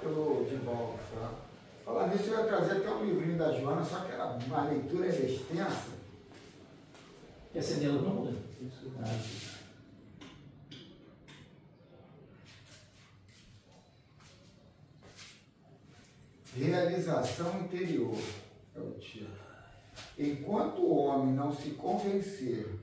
pelo Divaldo Franco. Falar nisso, eu ia trazer até um livrinho da Joana, só que uma leitura extensa. Quer acender a luz, não, Rodrigo? Realização interior é o título. Enquanto o homem não se convencer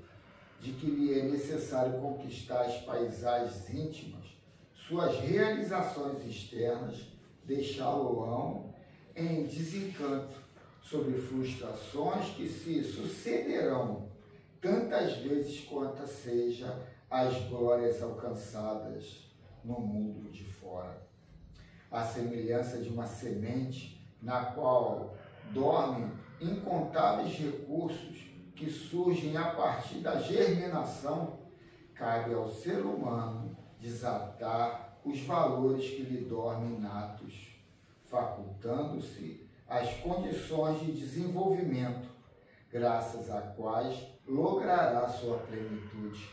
de que lhe é necessário conquistar as paisagens íntimas, suas realizações externas deixá-lo-ão em desencanto sobre frustrações que se sucederão tantas vezes quanto seja as glórias alcançadas no mundo de fora. A semelhança de uma semente na qual dormem incontáveis recursos que surgem a partir da germinação, cabe ao ser humano desatar os valores que lhe dormem inatos, facultando-se as condições de desenvolvimento, graças a quais logrará sua plenitude.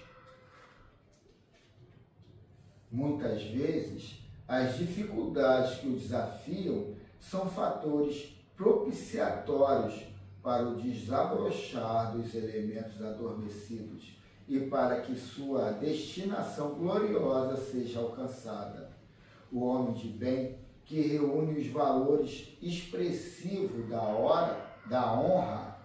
Muitas vezes, as dificuldades que o desafiam são fatores propiciatórios para o desabrochar dos elementos adormecidos e para que sua destinação gloriosa seja alcançada. O homem de bem, que reúne os valores expressivos da honra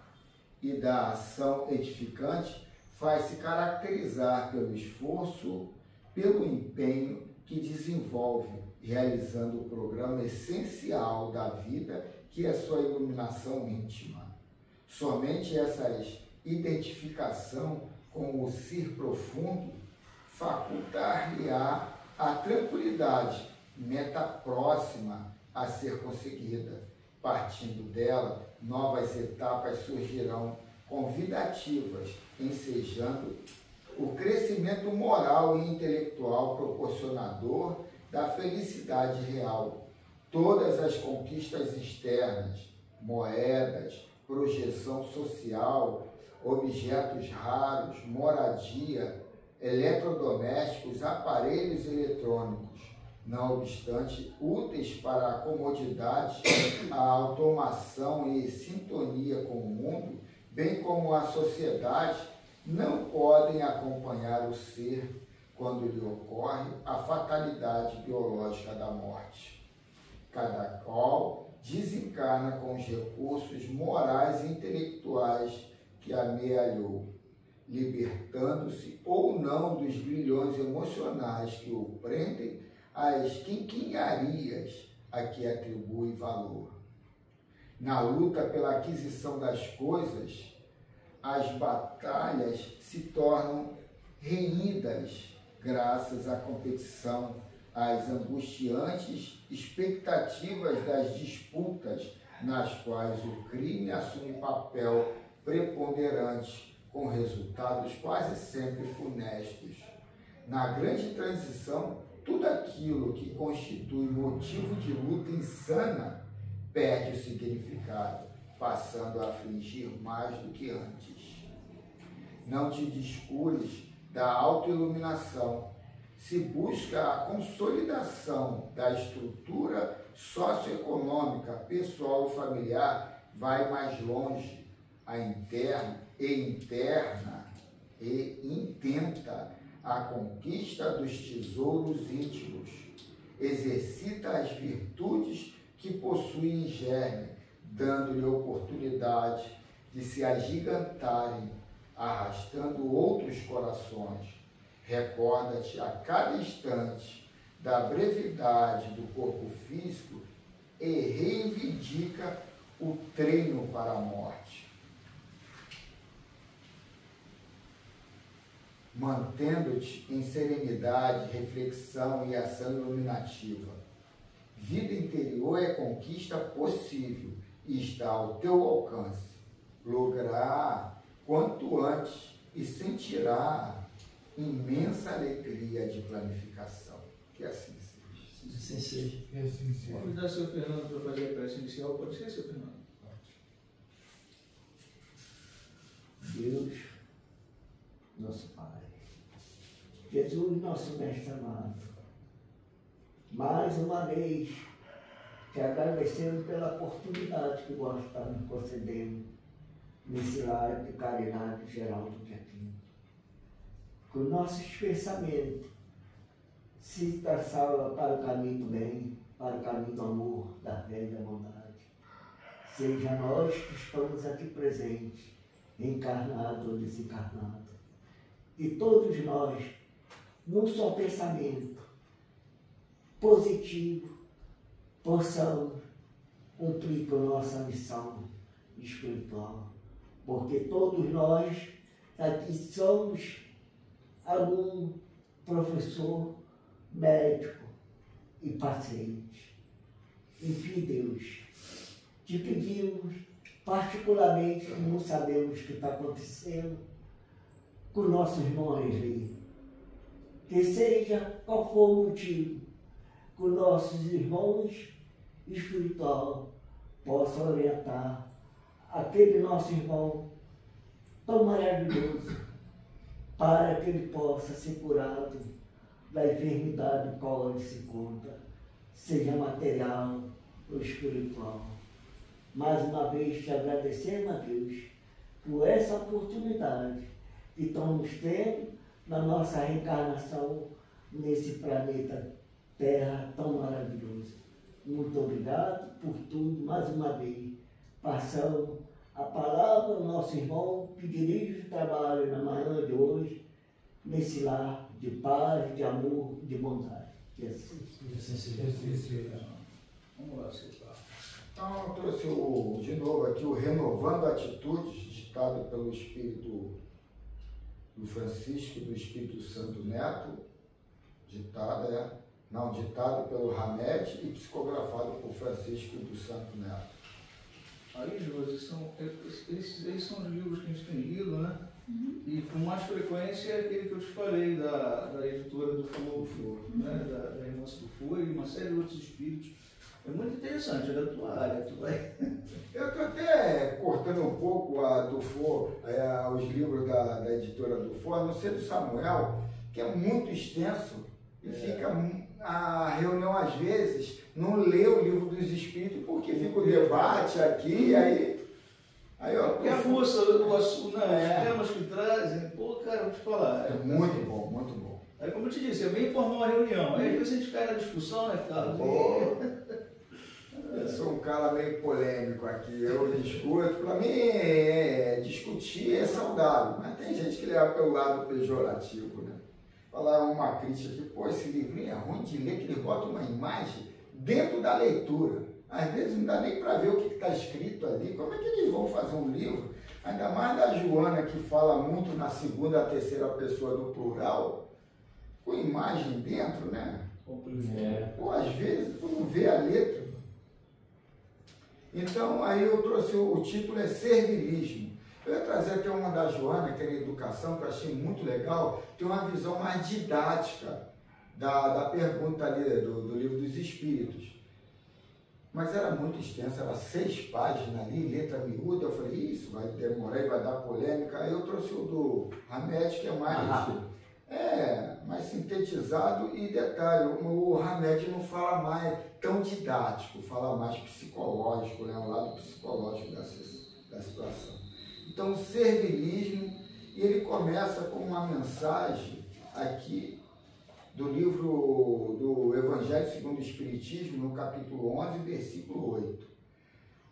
e da ação edificante, faz-se caracterizar pelo esforço, pelo empenho que desenvolve, realizando o programa essencial da vida, que é sua iluminação íntima. Somente essa identificação com o ser profundo facultar-lhe-á a tranquilidade, meta próxima a ser conseguida. Partindo dela, novas etapas surgirão convidativas, ensejando o crescimento moral e intelectual proporcionador da felicidade real. Todas as conquistas externas, moedas, projeção social, objetos raros, moradia, eletrodomésticos, aparelhos eletrônicos, não obstante úteis para a comodidade, a automação e sintonia com o mundo, bem como a sociedade, não podem acompanhar o ser quando lhe ocorre a fatalidade biológica da morte. Cada qual desencarna com os recursos morais e intelectuais que amealhou, libertando-se ou não dos grilhões emocionais que o prendem às quinquilharias a que atribui valor. Na luta pela aquisição das coisas, as batalhas se tornam renhidas graças à competição, às angustiantes expectativas das disputas nas quais o crime assume papel preponderante, com resultados quase sempre funestos. Na grande transição, tudo aquilo que constitui motivo de luta insana perde o significado, passando a afligir mais do que antes. Não te descures da autoiluminação. Se busca a consolidação da estrutura socioeconômica, pessoal e familiar, vai mais longe. A interna e intenta a conquista dos tesouros íntimos. Exercita as virtudes que possui em germe, dando-lhe oportunidade de se agigantarem, arrastando outros corações. Recorda-te a cada instante da brevidade do corpo físico e reivindica o treino para a morte. Mantendo-te em serenidade, reflexão e ação iluminativa. Vida interior é conquista possível e está ao teu alcance. Logrará quanto antes e sentirá imensa alegria de planificação. Que assim seja. Assim seja. Que assim seja. Vou convidar o Sr. Fernando para fazer a prece inicial. Pode ser, Sr. Fernando? Deus, nosso Pai, Jesus, nosso Mestre amado, mais uma vez te agradecendo pela oportunidade que o está nos concedendo nesse lar de caridade geral do Quietinho. Que os nossos pensamentos se traçavam para o caminho do bem, para o caminho do amor, da fé e da bondade. Seja nós que estamos aqui presentes, encarnados ou desencarnados, e todos nós, num só pensamento positivo, possamos cumprir com a nossa missão espiritual, porque todos nós aqui somos aluno, professor, médico e paciente. Enfim, Deus, te pedimos, particularmente, que não sabemos o que está acontecendo com nossos irmãos ali, que seja qual for o motivo, que os nossos irmãos espiritual possam orientar aquele nosso irmão tão maravilhoso, para que ele possa ser curado da enfermidade em qual ele se encontra, seja material ou espiritual. Mais uma vez te agradecendo a Deus por essa oportunidade que estamos tendo na nossa reencarnação nesse planeta Terra tão maravilhoso. Muito obrigado por tudo, mais uma vez. Passamos a palavra ao nosso irmão que dirige o trabalho na manhã de hoje, nesse lar de paz, de amor, de bondade. E assim. Vamos lá, seu pai. Então, eu trouxe de novo aqui o Renovando Atitudes, ditado pelo Espírito do Francisco, do Espírito Santo Neto, ditado pelo Hamed e psicografado por Francisco do Santo Neto. Aí, Josi, esses são os livros que a gente tem lido, né? E com mais frequência é aquele que eu te falei, da editora do Flor, né? Da irmã do Flor e uma série de outros espíritos. É muito interessante, é da tua área, tu vai. Eu estou até cortando um pouco a Dufour, os livros da editora Dufour, a não ser do Samuel, que é muito extenso e fica a reunião às vezes, não lê o livro dos espíritos porque fica o debate aqui, aí E a força, os temas que trazem, pô, cara, vou te falar. É muito bom, muito bom. Aí, como eu te disse, é bem formar uma reunião. Aí, às vezes, a gente cai na discussão, né, cara? Eu sou um cara meio polêmico aqui, eu discuto. Para mim, discutir é saudável, mas tem gente que leva pelo lado pejorativo, né? Falar uma crítica aqui, pô, esse livrinho é ruim de ler, que ele bota uma imagem dentro da leitura. Às vezes não dá nem para ver o que está escrito ali. Como é que eles vão fazer um livro? Ainda mais da Joana, que fala muito na segunda, terceira pessoa do plural, com imagem dentro, né? Pô, às vezes tu não vê a letra. Então, aí eu trouxe, o título é Servilismo. Eu ia trazer até uma da Joana, que é a educação, que eu achei muito legal, tem uma visão mais didática da pergunta ali do Livro dos Espíritos. Mas era muito extensa, era 6 páginas ali, letra miúda. Eu falei, isso vai demorar e vai dar polêmica. Aí eu trouxe o do Hamed, que é mais sintetizado, e detalhe, o Hamed não fala mais tão didático, fala mais psicológico, né, o lado psicológico da situação. Então, o servilismo, e ele começa com uma mensagem aqui do livro do Evangelho segundo o Espiritismo, no capítulo 11, versículo 8.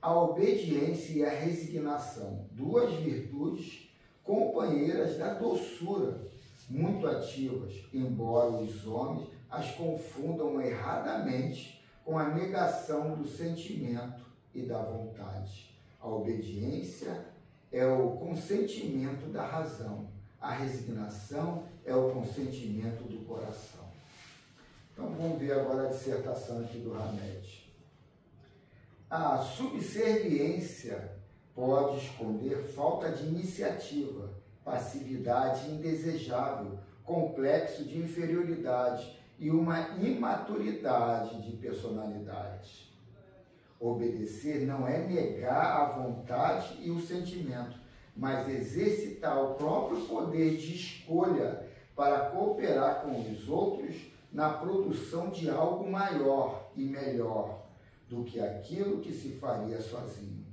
A obediência e a resignação, 2 virtudes companheiras da doçura, muito ativas, embora os homens as confundam erradamente com a negação do sentimento e da vontade. A obediência é o consentimento da razão, a resignação é o consentimento do coração. Então vamos ver agora a dissertação aqui do Hamed. A subserviência pode esconder falta de iniciativa, passividade indesejável, complexo de inferioridade e uma imaturidade de personalidade. Obedecer não é negar a vontade e o sentimento, mas exercitar o próprio poder de escolha para cooperar com os outros na produção de algo maior e melhor do que aquilo que se faria sozinho.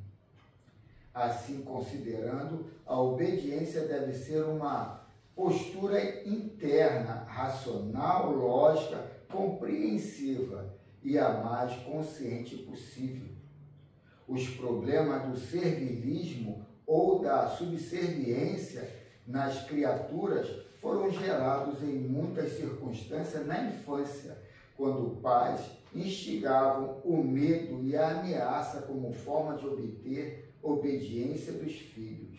Assim, considerando, a obediência deve ser uma postura interna, racional, lógica, compreensiva e a mais consciente possível. Os problemas do servilismo ou da subserviência nas criaturas foram gerados em muitas circunstâncias na infância, quando pais instigavam o medo e a ameaça como forma de obter obediência dos filhos.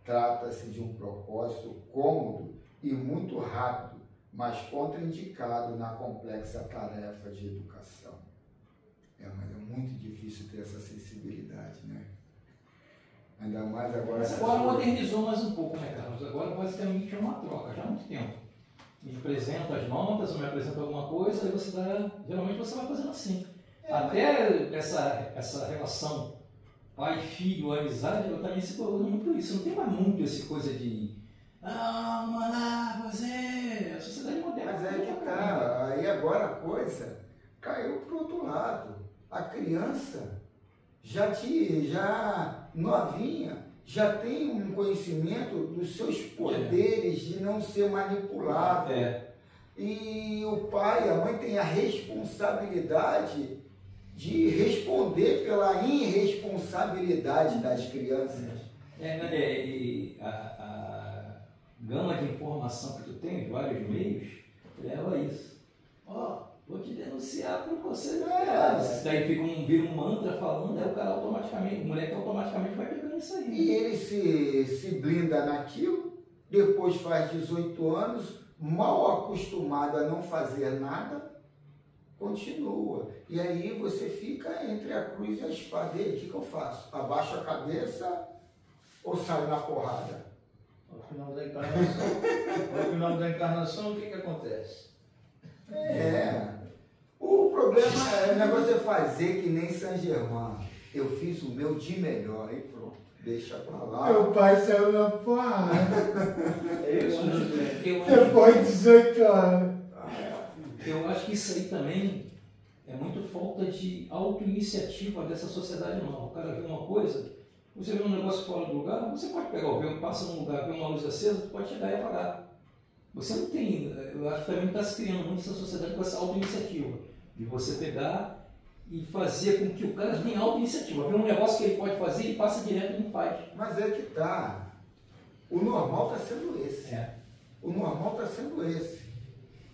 Trata-se de um propósito cômodo e muito rápido, mas contraindicado na complexa tarefa de educação. Mas é muito difícil ter essa sensibilidade, né? Ainda mais agora... Mas agora modernizou mais um pouco, né, Carlos? Agora basicamente é uma troca, já há muito tempo. Me apresenta as notas, me apresenta alguma coisa, aí você dá... Geralmente você vai fazendo assim. Até essa relação pai-filho, amizade, ela também se tornou muito isso. Não tem mais muito essa coisa de... você... A sociedade moderna... Mas é que tá. Aí agora a coisa caiu pro outro lado. A criança já novinha, já tem um conhecimento dos seus poderes de não ser manipulado. E o pai, a mãe tem a responsabilidade de responder pela irresponsabilidade das crianças. E a gama de informação que tu tem, de vários meios, leva a isso. Vou te denunciar por você. Daí vira um mantra falando, aí o cara automaticamente, o moleque automaticamente vai pegando isso aí. E ele se blinda naquilo, depois faz 18 anos, mal acostumado a não fazer nada, continua. E aí você fica entre a cruz e a espada. E aí, o que eu faço? Abaixo a cabeça ou saio na porrada? Ao final da encarnação, o que acontece? O problema é o negócio é fazer que nem Saint Germain. Eu fiz o meu de melhor e pronto. Deixa pra lá. Meu pai saiu na porrada. É isso, Depois de 18 anos. Eu acho que isso aí também é muito falta de auto-iniciativa dessa sociedade nova. O cara vê uma coisa, você vê um negócio fora do lugar, você pode pegar o vento, passa num lugar, vê uma luz acesa, você pode chegar e apagar. Você não tem, eu acho que também está se criando muito essa sociedade com essa auto-iniciativa, de você pegar e fazer com que o cara tenha auto-iniciativa. Vê um negócio que ele pode fazer, ele passa direto e não faz. Mas é que tá. O normal está sendo esse. O normal está sendo esse.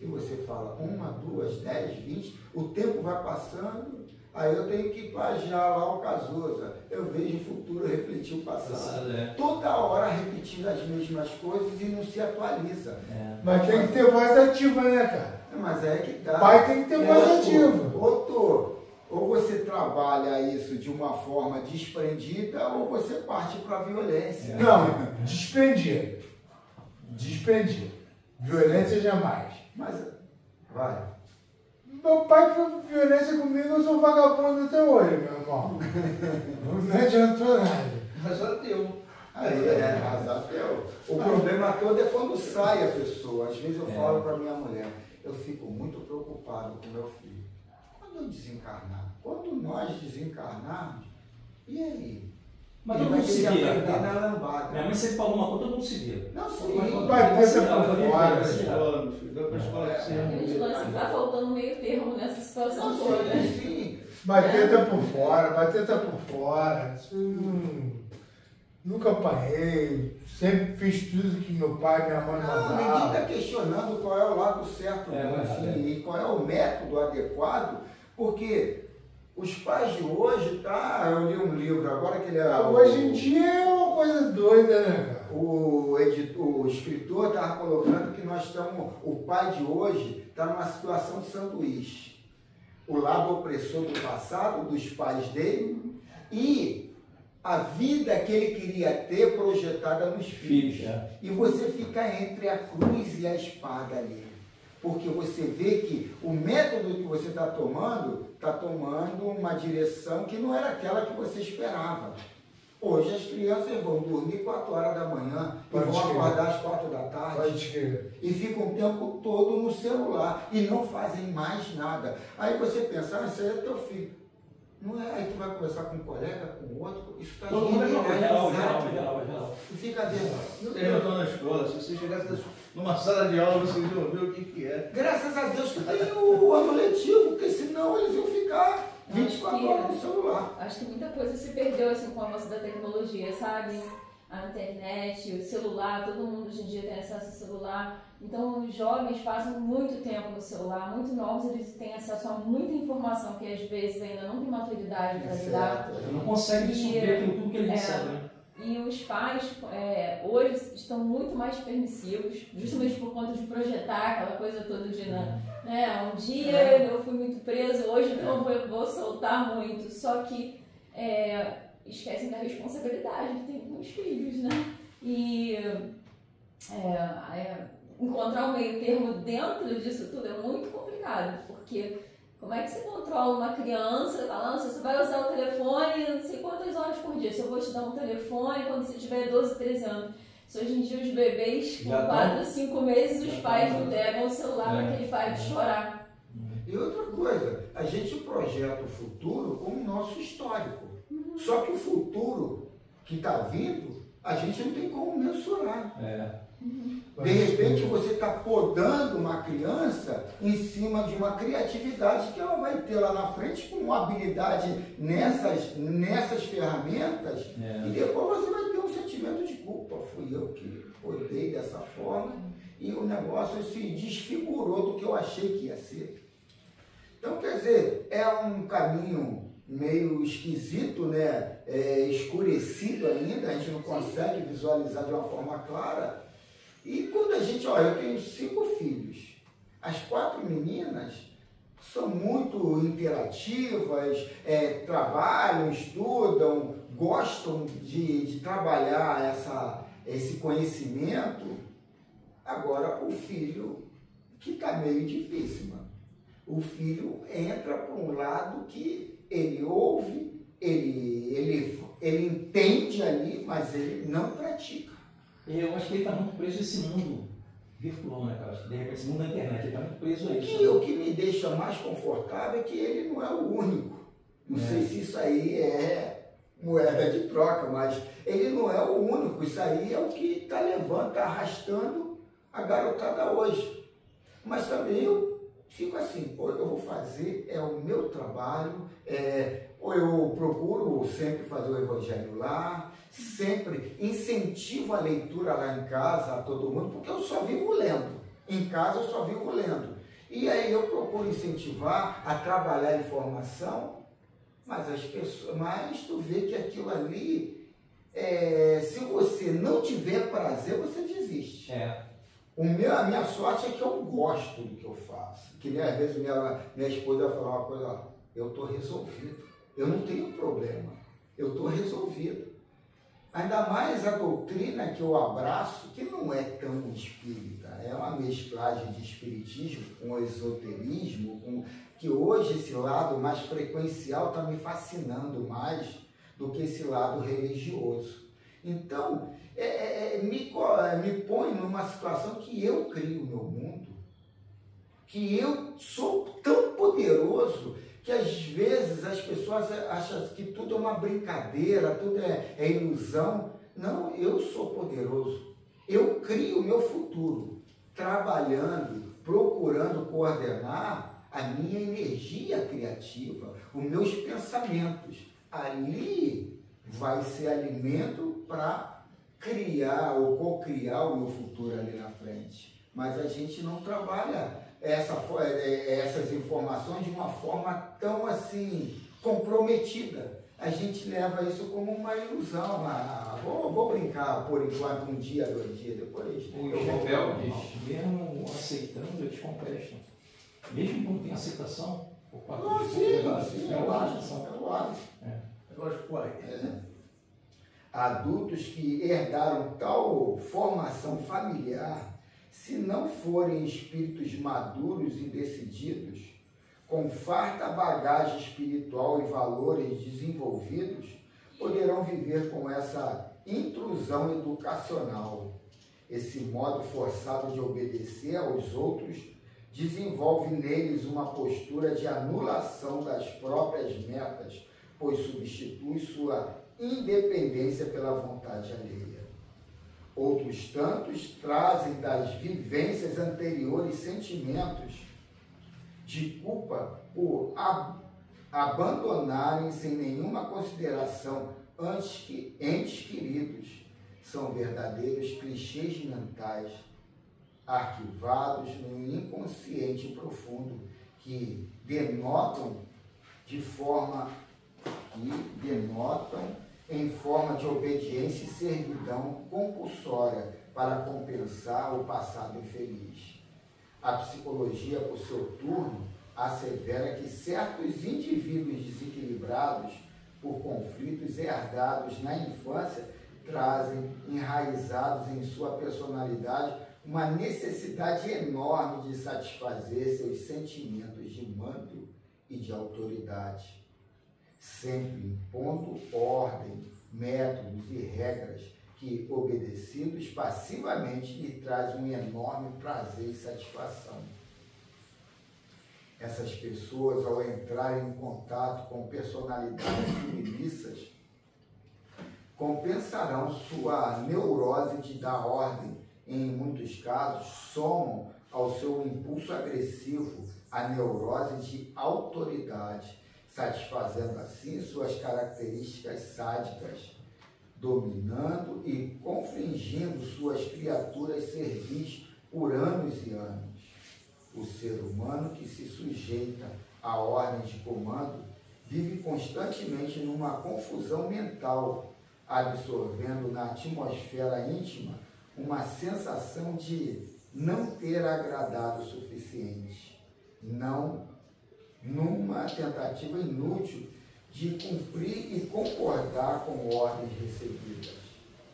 E você fala 1, 2, 10, 20, o tempo vai passando, aí eu tenho que plagiar lá o Cazuza. Eu vejo o futuro refletir o passado. Toda hora repetindo as mesmas coisas e não se atualiza. Mas tem que ter voz ativa, né, cara? Mas é que tá. Pai tem que ter voz ativa. Ou você trabalha isso de uma forma desprendida, ou você parte para a violência. Não, desprendido. Desprendido. Violência jamais. Mas, vai. Meu pai foi violência comigo, eu sou vagabundo até hoje, meu irmão. Não adiantou nada. Mas ateu. Mas ateu. O problema todo é quando sai a pessoa. Às vezes eu falo para minha mulher, eu fico muito preocupado com meu filho. Quando eu desencarnar, quando nós desencarnarmos, e aí? Mas todo mundo se vira. Na lambada. Minha mãe sempre falou uma coisa, todo mundo se vira. Não, sim. Vai ter essa por fora. Vigilância, tá faltando meio termo nessa situação toda. Sim. Bateta por fora, bateta por fora. Nunca apanhei. Sempre fiz tudo que meu pai e minha mãe mandavam. Ninguém está questionando qual é o lado certo e qual é o método adequado, porque os pais de hoje, eu li um livro agora que ele é... Hoje em dia é uma coisa doida, né, cara? O escritor estava colocando que nós estamos... O pai de hoje está numa situação de sanduíche. O lado opressor do passado, dos pais dele, e a vida que ele queria ter projetada nos filhos. E você fica entre a cruz e a espada ali. Porque você vê que o método que você está tomando uma direção que não era aquela que você esperava. Hoje as crianças vão dormir 4 horas da manhã e Pode vão crer. acordar às 4 da tarde. Pode crer. E ficam o tempo todo no celular e não fazem mais nada. Aí você pensa, ah, isso aí é teu filho. Não é, aí tu vai conversar com um colega, com outro, isso está Todo mundo é geral. Tu fica vendo. Eu estou na escola, se você chegasse numa sala de aula, vocês iam ver o que é. Graças a Deus que tem o ano letivo, porque senão eles iam ficar 24 horas no celular. Acho que muita coisa se perdeu assim com o avanço da tecnologia, sabe? A internet, o celular, todo mundo hoje em dia tem acesso ao celular. Então os jovens passam muito tempo no celular, muito novos, eles têm acesso a muita informação que às vezes ainda não tem maturidade para lidar. Não consegue absorver aquilo tudo que ele recebe, né? E os pais hoje estão muito mais permissivos, justamente por conta de projetar aquela coisa toda de né, um dia eu fui muito preso, hoje eu vou soltar muito. Só que esquecem da responsabilidade que tem com os filhos, né? E encontrar um meio termo dentro disso tudo é muito complicado, porque como é que você controla uma criança falando, você vai usar o telefone não sei quantas horas por dia, se eu vou te dar um telefone quando você tiver 12, 13 anos. Se hoje em dia os bebês com 4, 5 meses, os pais não pegam o celular para que ele pare de chorar. E outra coisa, a gente projeta o futuro como nosso histórico. Só que o futuro que está vindo, a gente não tem como mensurar. De repente você está podando uma criança em cima de uma criatividade que ela vai ter lá na frente com uma habilidade nessas ferramentas e depois você vai ter um sentimento de culpa. Fui eu que podei dessa forma e o negócio se desfigurou do que eu achei que ia ser. Então, quer dizer, é um caminho meio esquisito, né? Escurecido ainda, a gente não consegue visualizar de uma forma clara. E quando a gente, olha, eu tenho 5 filhos, as 4 meninas são muito interativas, trabalham, estudam, gostam de trabalhar esse conhecimento. Agora, o filho, que está meio difícil, mano. O filho entra para um lado que ele ouve, ele entende ali, mas ele não pratica. Eu acho que ele está muito preso a esse mundo virtual, né, cara? Acho que de repente esse mundo da internet, ele está muito preso a isso. O que me deixa mais confortável é que ele não é o único. Não sei se isso aí é moeda de troca, mas ele não é o único. Isso aí é o que está levando, está arrastando a garotada hoje. Mas também eu fico assim, pô, eu vou fazer, é o meu trabalho, ou eu procuro sempre fazer o evangelho lá, sempre incentivo a leitura lá em casa, a todo mundo, porque eu só vivo lendo. Em casa eu só vivo lendo. E aí eu procuro incentivar a trabalhar a informação, mas tu vê que aquilo ali, se você não tiver prazer, você desiste. A minha sorte é que eu gosto do que eu faço. Que nem às vezes minha esposa vai falar uma coisa, ó, eu estou resolvido. Eu não tenho problema. Eu estou resolvido. Ainda mais a doutrina que eu abraço, que não é tão espírita, é uma mesclagem de espiritismo com esoterismo, que hoje esse lado mais frequencial está me fascinando mais do que esse lado religioso. Então, me põe numa situação que eu crio o meu mundo, que eu sou tão poderoso que às vezes as pessoas acham que tudo é uma brincadeira, tudo é ilusão. Não, eu sou poderoso. Eu crio o meu futuro, trabalhando, procurando coordenar a minha energia criativa, os meus pensamentos. Ali vai ser alimento para criar ou co-criar o meu futuro ali na frente. Mas a gente não trabalha essas informações de uma forma tão assim comprometida. A gente leva isso como uma ilusão. Vou brincar por enquanto, 1 dia, 2 dias, depois. Os rebeldes, mesmo aceitando, eles contestam. Mesmo quando tem aceitação por parte dos sim, eu acho. Adultos que herdaram tal formação familiar, se não forem espíritos maduros e decididos, com farta bagagem espiritual e valores desenvolvidos, poderão viver com essa intrusão educacional. Esse modo forçado de obedecer aos outros desenvolve neles uma postura de anulação das próprias metas, pois substitui sua independência pela vontade alheia. Outros tantos trazem das vivências anteriores sentimentos de culpa por abandonarem sem nenhuma consideração entes queridos. São verdadeiros clichês mentais, arquivados no inconsciente profundo, que denotam em forma de obediência e servidão compulsória para compensar o passado infeliz. A psicologia, por seu turno, assevera que certos indivíduos desequilibrados por conflitos herdados na infância trazem, enraizados em sua personalidade, uma necessidade enorme de satisfazer seus sentimentos de mando e de autoridade, sempre impondo ordem, métodos e regras que, obedecidos passivamente, lhe trazem um enorme prazer e satisfação. Essas pessoas, ao entrarem em contato com personalidades submissas, compensarão sua neurose de dar ordem. Em muitos casos, somam ao seu impulso agressivo a neurose de autoridade, satisfazendo assim suas características sádicas, dominando e confligindo suas criaturas servis por anos e anos. O ser humano que se sujeita a ordens de comando vive constantemente numa confusão mental, absorvendo na atmosfera íntima uma sensação de não ter agradado o suficiente, não numa tentativa inútil de cumprir e concordar com ordens recebidas.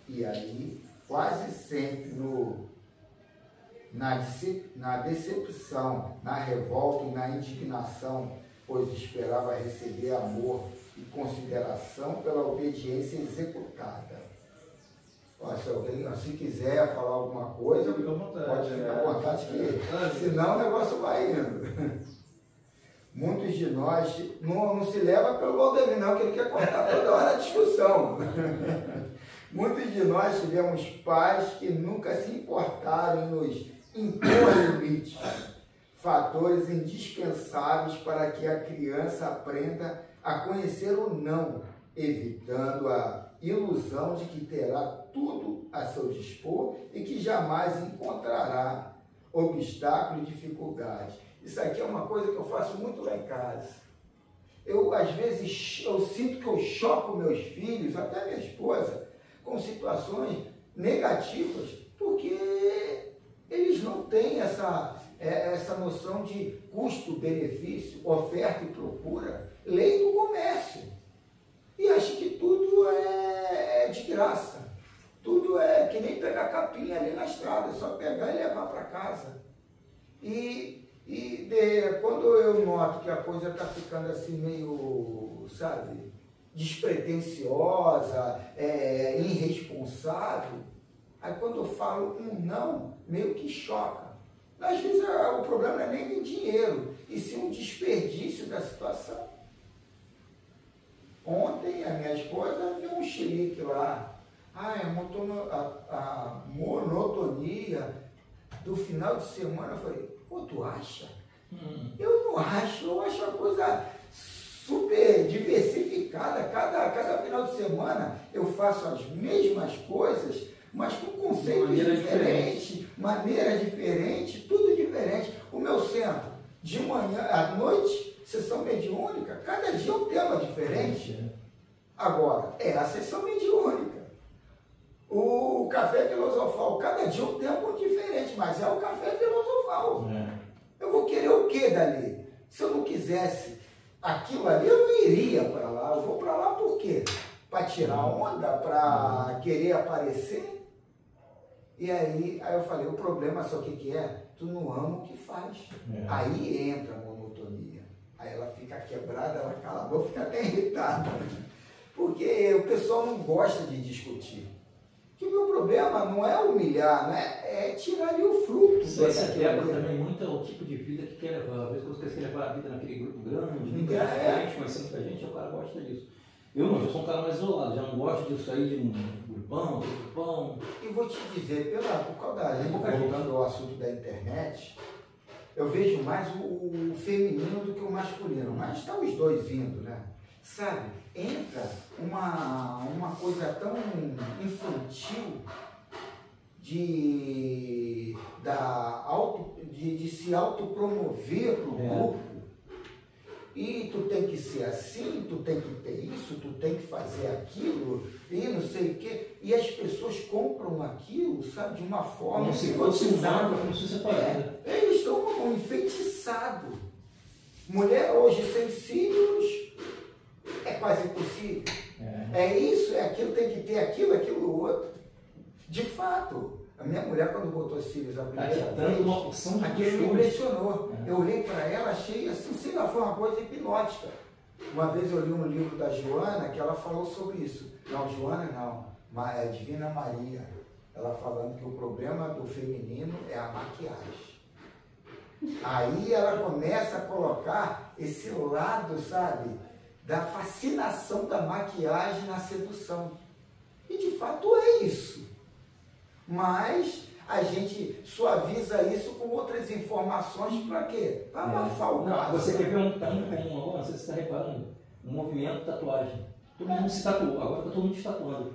E aí, quase sempre na decepção, na revolta e na indignação, pois esperava receber amor e consideração pela obediência executada. Se alguém se quiser falar alguma coisa, pode ficar à vontade, que senão o negócio vai indo. Muitos de nós, não se leva pelo Valdemir não, que ele quer cortar toda hora a discussão. Muitos de nós tivemos pais que nunca se importaram em nos impor limites, fatores indispensáveis para que a criança aprenda a conhecer o não, evitando a ilusão de que terá tudo a seu dispor e que jamais encontrará obstáculo e dificuldade. Isso aqui é uma coisa que eu faço muito lá em casa. Às vezes, eu sinto que eu choco meus filhos, até minha esposa, com situações negativas, porque eles não têm essa noção de custo-benefício, oferta e procura, lei do comércio. E acham que tudo é de graça. Tudo é que nem pegar capinha ali na estrada, é só pegar e levar para casa. Quando eu noto que a coisa está ficando assim meio, sabe, despretensiosa, irresponsável, aí quando eu falo um não, meio que choca. Às vezes o problema não é nem dinheiro, e sim um desperdício da situação. Ontem a minha esposa deu um chilique lá. A monotonia do final de semana. Eu falei, pô, tu acha? Eu não acho, eu acho uma coisa super diversificada. Cada final de semana eu faço as mesmas coisas, mas com conceitos diferentes, maneiras diferentes, tudo diferente. O meu centro, de manhã à noite, sessão mediúnica, cada dia é um tema diferente. Agora, é a sessão mediúnica. O café filosofal, cada dia um tempo diferente, mas é o café filosofal. Eu vou querer o que dali? Se eu não quisesse aquilo ali, eu não iria para lá. Eu vou para lá por quê? Para tirar onda, para querer aparecer? E aí eu falei, o problema, só que é? Tu não ama o que faz. Aí entra a monotonia. Aí ela fica quebrada, ela cala a boca, fica até irritada. Por Porque o pessoal não gosta de discutir. Que o meu problema não é humilhar, né? É tirar ali o fruto. Isso quebra também muito o tipo de vida que quer levar. Às vezes você quer levar a vida naquele grupo grande, muita gente conhecendo muita gente, o cara gosta disso. Eu não, eu sou um cara mais isolado, já não gosto de sair de um grupão, E vou te dizer, por causa da gente voltando ao assunto da internet, eu vejo mais o feminino do que o masculino, mas está os dois indo, né? Sabe, entra uma coisa tão infantil de se autopromover para o grupo. E tu tem que ser assim, tu tem que ter isso, tu tem que fazer aquilo, e não sei o quê. E as pessoas compram aquilo, sabe, de uma forma... Como se fosse nada, como se fosse parada. Eles estão enfeitiçados. Mulher hoje sem cílios é quase impossível. É isso, é aquilo, tem que ter aquilo outro. De fato, a minha mulher quando botou cílios a primeira vez, uma porção de aquilo me impressionou. Eu olhei para ela, achei assim, sei lá, foi uma coisa hipnótica. Uma vez eu li um livro da Joana que ela falou sobre isso. Não, Joana não, é Divina Maria. Ela falando que o problema do feminino é a maquiagem. Aí ela começa a colocar esse lado, sabe, da fascinação da maquiagem na sedução. E de fato é isso. Mas a gente suaviza isso com outras informações para quê? Para abafar o caso. Você quer ver não sei se você está reparando, um movimento de tatuagem. Todo mundo se tatuou, agora está todo mundo se tatuando.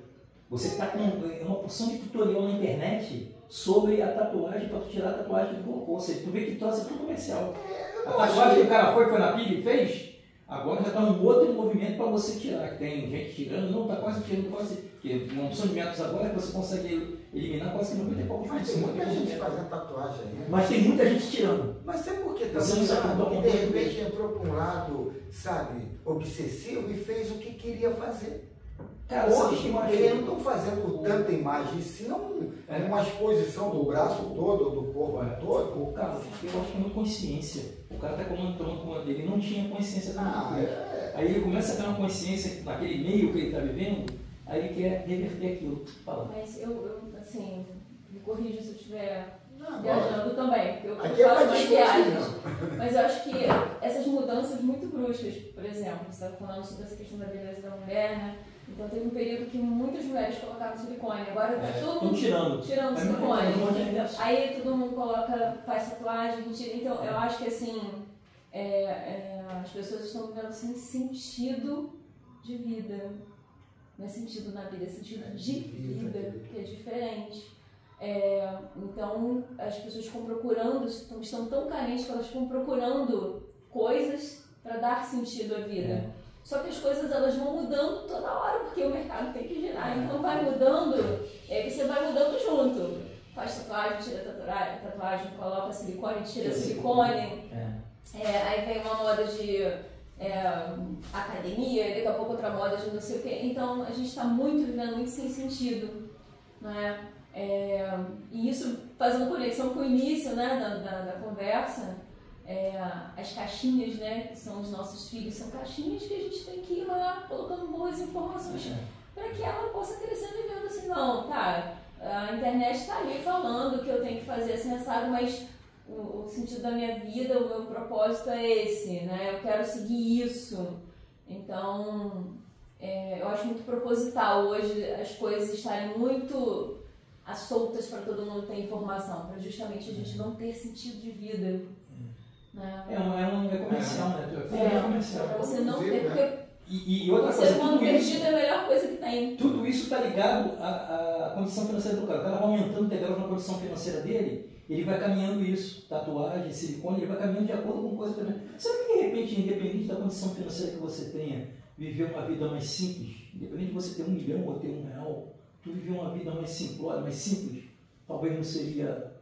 Você está com uma porção de tutorial na internet sobre a tatuagem, para tu tirar a tatuagem que tu colocou. Ou seja, tu vê que troço é tudo comercial. A tatuagem que o cara foi na pilha e fez, agora já está um outro movimento para você tirar, que tem gente tirando, não, está quase tirando, porque uma opção de métodos agora é que você consegue eliminar quase que 90 e poucos. Mas tem muita gente fazendo tatuagem aí. Mas tem muita gente tirando. Mas sabe por que você não sabe tirando? De repente entrou para um lado, sabe, obsessivo e fez o que queria fazer. Cara, hoje eles não estão fazendo tanta imagem, sim uma exposição do braço todo, ou do corpo todo. O cara, eu acho que não consciência. O cara está comandando, ele não tinha consciência do Aí ele começa a ter uma consciência naquele meio que ele está vivendo, aí ele quer reverter aquilo. Fala. Mas eu assim, me corrija se eu estiver viajando também, porque eu aqui faço umas viagens. Mas eu acho que essas mudanças muito bruscas, por exemplo, você estava falando sobre essa questão da beleza da mulher, né? Então teve um período que muitas mulheres colocaram silicone, agora todo mundo tirando silicone. Aí todo mundo faz tatuagem, tira. Então eu acho que assim, as pessoas estão vivendo sem sentido de vida. Não é sentido na vida, é sentido de vida, que é diferente. Então as pessoas estão procurando, estão tão carentes que elas estão procurando coisas para dar sentido à vida. Só que as coisas elas vão mudando toda hora, porque o mercado tem que girar. Então vai mudando, e aí você vai mudando junto. Faz tatuagem, tira tatuagem, coloca silicone, tira silicone. Aí vem uma moda de academia, e daqui a pouco outra moda de não sei o quê. Então a gente está vivendo muito sem sentido. Né? E isso fazendo conexão com o início, né, da conversa. As caixinhas, né, que são os nossos filhos, são caixinhas que a gente tem que ir lá colocando boas informações para que ela possa crescer vivendo assim, não, tá, a internet está ali falando que eu tenho que fazer assim, assado, mas o sentido da minha vida, o meu propósito é esse, né, eu quero seguir isso. Então, eu acho muito proposital hoje as coisas estarem muito soltas para todo mundo ter informação, para justamente a gente não ter sentido de vida. É comercial, né? É comercial. Pra você não ter, porque e outra o ser humano perdido é a melhor coisa que tem. Tudo isso está ligado à condição financeira do cara. O cara vai aumentando o degrau na condição financeira dele, ele vai caminhando isso, tatuagem, silicone, ele vai caminhando de acordo com coisa também. Sabe que de repente, independente da condição financeira que você tenha, viver uma vida mais simples, independente de você ter 1 milhão ou ter R$1, tu viver uma vida mais simplória, mais simples, talvez não seria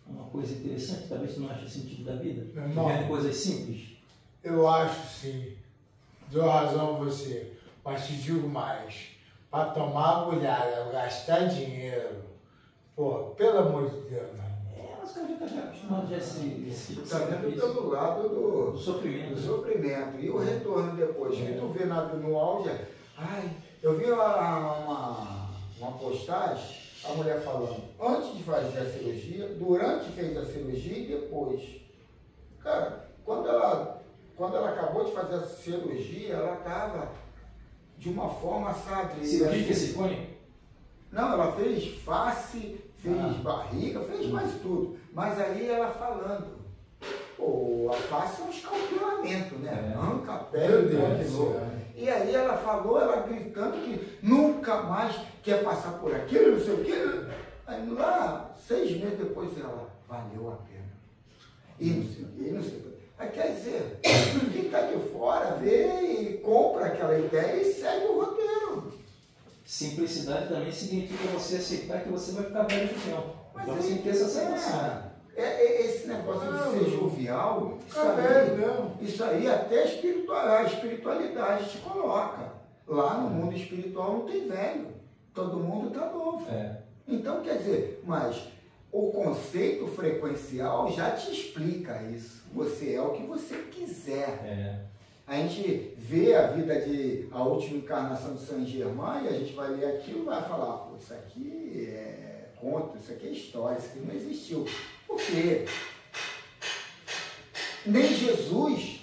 uma coisa interessante, talvez tu não ache sentido da vida, vivendo coisas simples. Eu acho sim, dou razão a você, mas te digo mais, para tomar mulher, gastar dinheiro, pô, pelo amor de Deus, mano. Mas o cara já está acostumado a esse tipo de Está vendo pelo lado do sofrimento. E o retorno depois, que tu vê no auge, ai, Eu vi uma postagem, a mulher falando, antes de fazer a cirurgia, durante fez a cirurgia e depois. Cara, quando ela acabou de fazer a cirurgia, ela estava de uma forma, sabe... Cirurgia de silicone? Não, ela fez face, fez barriga, fez quase tudo. Mas aí ela falando, pô, a face é um escalpelamento, né? Arranca a pele, continuou. E aí ela falou, ela gritando que nunca mais quer passar por aquilo, não sei o quê. Aí lá, 6 meses depois ela, valeu a pena. E não sei o quê, não sei o quê. Aí quer dizer, quem está de fora vê e compra aquela ideia e segue o roteiro. Simplicidade também significa você aceitar que você vai ficar velho no tempo. Então você tem que ter essa aceitação. Esse negócio de ser jovial, isso aí até a espiritualidade te coloca. Lá no mundo espiritual não tem velho, todo mundo está novo. Então, quer dizer, mas o conceito frequencial já te explica isso. Você é o que você quiser. A gente vê a vida a última encarnação de Saint Germain e a gente vai ler aquilo e vai falar, pô, isso aqui é conto, isso aqui é história, isso aqui não existiu. Por quê? Nem Jesus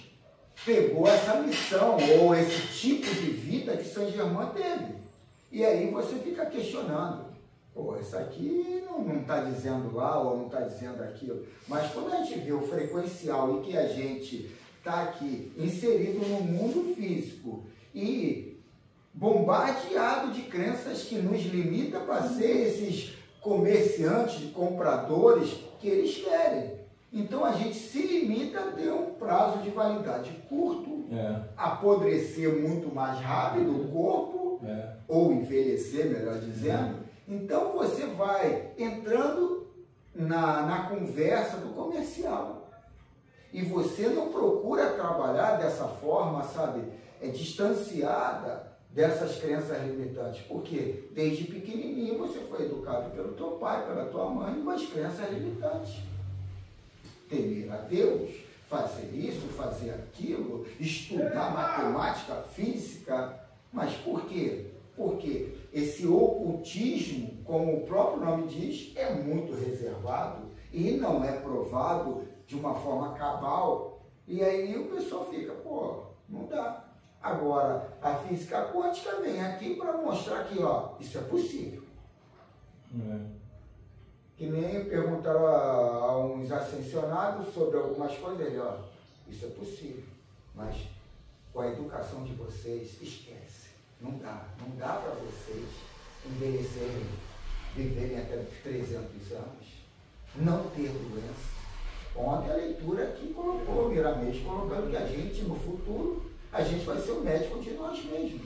pegou essa missão ou esse tipo de vida que Saint Germain teve. E aí você fica questionando, pô, isso aqui não está dizendo lá ou não está dizendo aquilo. Mas quando a gente vê o frequencial e que a gente está aqui inserido no mundo físico e bombardeado de crenças que nos limitam para ser esses comerciantes, compradores que eles querem. Então a gente se limita a ter um prazo de validade curto, apodrecer muito mais rápido o corpo, ou envelhecer, melhor dizendo. Então você vai entrando na conversa do comercial. E você não procura trabalhar dessa forma, sabe, distanciada dessas crenças limitantes. Porque desde pequenininho você foi educado pelo teu pai, pela tua mãe, com as crenças limitantes. Temer a Deus, fazer isso, fazer aquilo, estudar matemática, física. Mas por quê? Porque esse ocultismo, como o próprio nome diz, é muito reservado e não é provado de uma forma cabal. E aí o pessoal fica, pô, não dá. Agora, a física quântica vem aqui para mostrar que, ó, isso é possível. Que nem perguntaram a uns ascensionados sobre algumas coisas, ele, ó, isso é possível, mas com a educação de vocês, esquece. Não dá para vocês envelhecerem, viverem até 300 anos, não ter doença. Ontem a leitura aqui colocou, Miramês colocando que a gente, no futuro, a gente vai ser o médico de nós mesmos.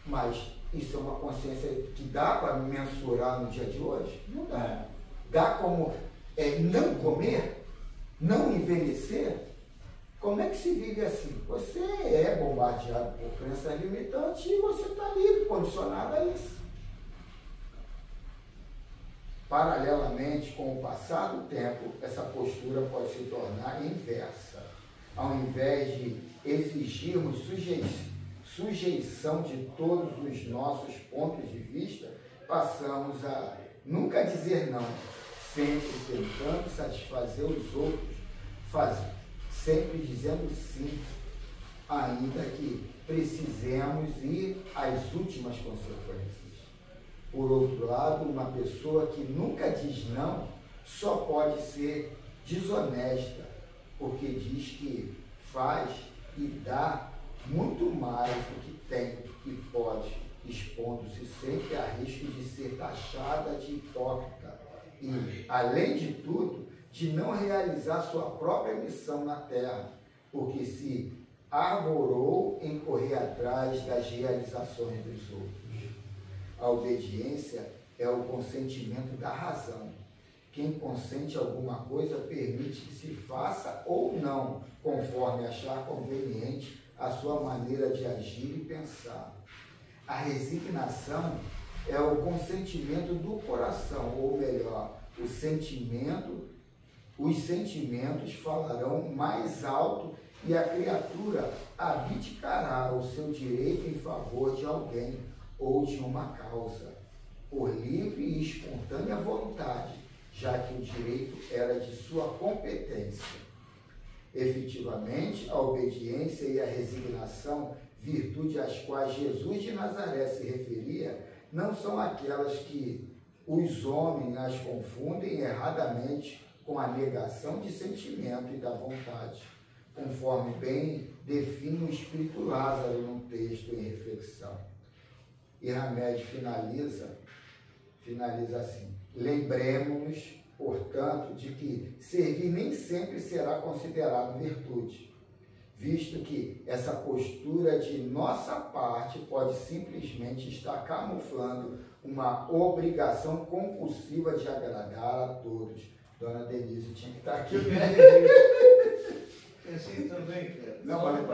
Mas isso é uma consciência que dá para mensurar no dia de hoje? Não dá. Dá como não comer, não envelhecer? Como é que se vive assim? Você é bombardeado por crenças limitantes e você está livre, condicionado a isso. Paralelamente, com o passar do tempo, essa postura pode se tornar inversa. Ao invés de exigirmos sujeição de todos os nossos pontos de vista, passamos a nunca dizer não, sempre tentando satisfazer os outros, sempre dizendo sim, ainda que precisemos ir às últimas consequências. Por outro lado, uma pessoa que nunca diz não só pode ser desonesta, porque diz que faz e dá muito mais do que tem e pode, expondo-se sempre a risco de ser taxada de hipócrita e, além de tudo, de não realizar sua própria missão na Terra, porque se arvorou em correr atrás das realizações dos outros. A obediência é o consentimento da razão. Quem consente alguma coisa permite que se faça ou não, conforme achar conveniente a sua maneira de agir e pensar. A resignação é o consentimento do coração, ou melhor, os sentimentos falarão mais alto e a criatura abdicará o seu direito em favor de alguém ou de uma causa, por livre e espontânea vontade, já que o direito era de sua competência. Efetivamente, a obediência e a resignação, virtude às quais Jesus de Nazaré se referia, não são aquelas que os homens as confundem erradamente com a negação de sentimento e da vontade, conforme bem define o Espírito Lázaro num texto em reflexão. E Hamed finaliza assim: lembremos-nos, portanto, de que servir nem sempre será considerado virtude, visto que essa postura de nossa parte pode simplesmente estar camuflando uma obrigação compulsiva de agradar a todos. Dona Denise tinha que estar aqui. Pensei também, cara. Não, mas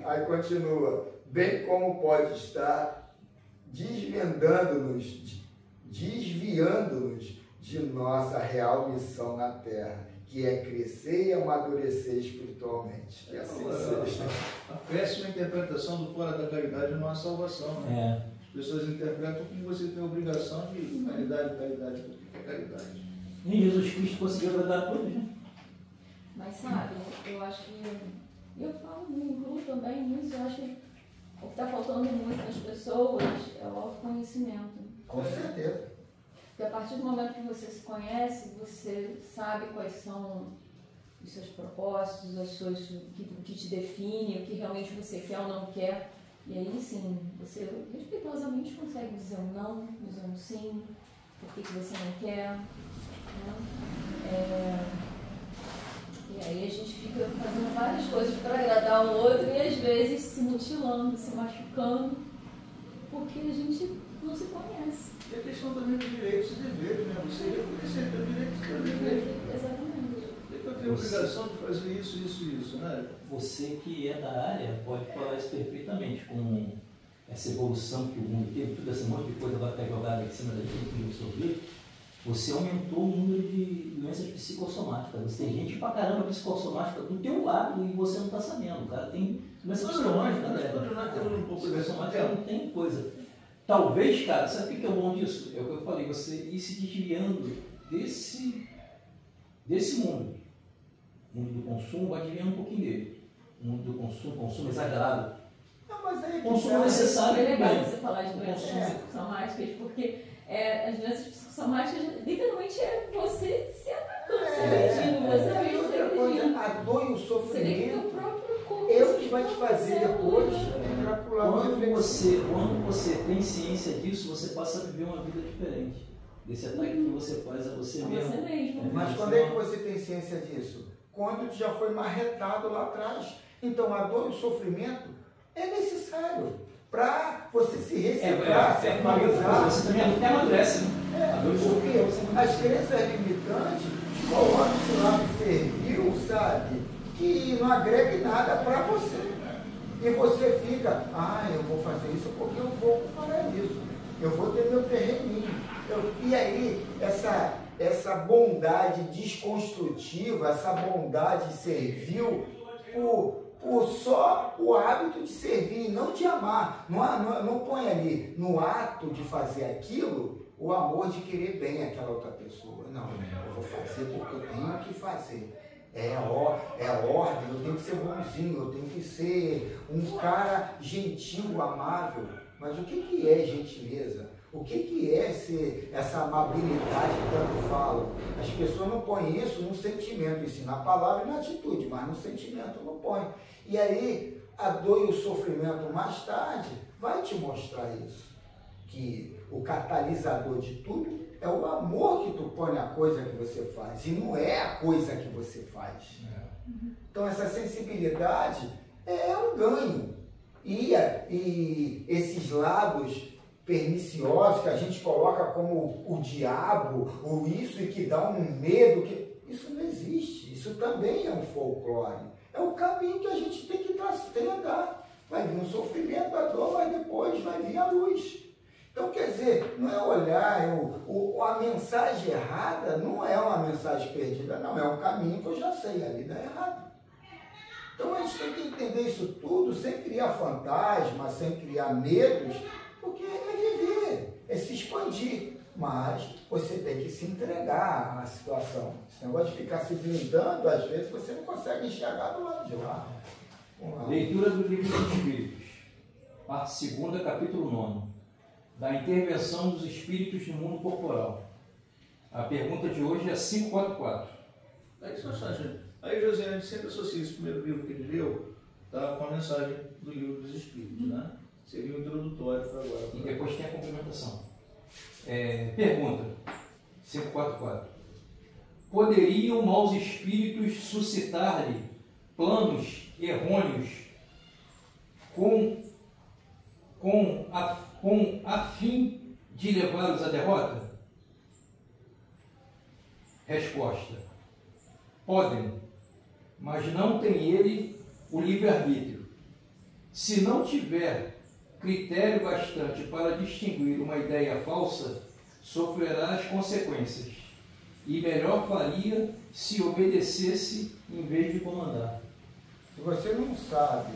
aí continua. Bem como pode estar desviando-nos de nossa real missão na Terra, que é crescer e amadurecer espiritualmente. Que assim seja. A péssima interpretação do fora da caridade não há salvação, né? As pessoas interpretam como você tem a obrigação de caridade, o que é caridade? Nem Jesus Cristo conseguiu agradar a todos, né? Mas sabe, eu acho que, eu falo, me incluo também nisso, eu acho que o que está faltando muito nas pessoas é o autoconhecimento. Com certeza. Porque a partir do momento que você se conhece, você sabe quais são os seus propósitos, o que te define, o que realmente você quer ou não quer. E aí sim, você respeitosamente consegue dizer um não, dizer um sim, por que você não quer. Né? E aí a gente fica fazendo várias coisas para agradar o outro e às vezes se mutilando, se machucando, porque a gente não se conhece. E a questão também dos direitos e deveres, né? Você reconhecer teu direito e teu dever. Exatamente. Eu tenho a obrigação de fazer isso, né? Você que é da área pode falar isso perfeitamente, com essa evolução que o mundo teve, toda essa monte de coisa agora está jogada em cima da gente que absorver. Você aumentou o número de doenças psicossomáticas. Você tem gente pra caramba psicossomática do teu lado e você não está sabendo. O cara tem doença psicossomática, psicossomática não tem coisa. Talvez, cara, sabe o que é o bom disso? É o que eu falei, você ir se desviando desse mundo. O mundo do consumo, vai desviando um pouquinho dele. O mundo do consumo exagerado. Não, mas aí consumo necessário. É legal você falar de doenças psicossomáticas, porque as doenças psicossomáticas literalmente é você se atacando, se agredindo, você outra coisa, a dor e o sofrimento. Você próprio corpo. É o que vai te fazer depois entrar pro lado quando você tem ciência disso, você passa a viver uma vida diferente. Desse ataque que você faz a você mesmo. Você mesmo. Mas quando é que você tem ciência disso? Quando já foi marretado lá atrás. Então a dor e o sofrimento é necessário para você se reciclar, se atualizar. Você também até amadurece, né? Porque as crenças limitantes colocam-se lá no servil, sabe? Que não agrega em nada para você. E você fica, eu vou fazer isso porque eu vou para o paraíso. Eu vou ter meu terreninho. E aí, essa bondade desconstrutiva, essa bondade servil, por só o hábito de servir, não de amar. Não põe ali no ato de fazer aquilo o amor de querer bem aquela outra pessoa. Não, eu vou fazer porque eu tenho que fazer. É ordem, eu tenho que ser bonzinho, eu tenho que ser um cara gentil, amável. Mas o que é gentileza? O que é ser essa amabilidade que tanto falam? As pessoas não põem isso no sentimento, isso na palavra e na atitude, mas no sentimento não põem. E aí, a dor e o sofrimento mais tarde vai te mostrar isso. Que o catalisador de tudo é o amor que tu põe na coisa que você faz, e não é a coisa que você faz. Então, essa sensibilidade é um ganho. E esses lados perniciosos que a gente coloca como o diabo, ou isso, e que dá um medo, isso não existe. Isso também é um folclore. É o caminho que a gente tem que andar. Vai vir um sofrimento, a dor, mas depois vai vir a luz. Então, quer dizer, não é olhar, a mensagem errada não é uma mensagem perdida, não, é um caminho que eu já sei, ali dá errado. Então a gente tem que entender isso tudo sem criar fantasmas, sem criar medos, porque é viver, é se expandir. Mas você tem que se entregar à situação. Esse negócio de ficar se blindando, às vezes você não consegue enxergar do lado de lá. Leitura do Livro dos Espíritos, parte 2, capítulo 9, da intervenção dos espíritos no mundo corporal. A pergunta de hoje é 544. Aí Josiane sempre associa esse primeiro livro que ele leu com a mensagem do Livro dos Espíritos, né? Seria o introdutório para agora. E depois tem a complementação. Pergunta 544. Poderiam maus espíritos suscitar-lhe planos errôneos com a fim de levá-los à derrota? Resposta: podem, mas não tem ele o livre-arbítrio. Se não tiver critério bastante para distinguir uma ideia falsa, sofrerá as consequências, e melhor faria se obedecesse em vez de comandar. Se você não sabe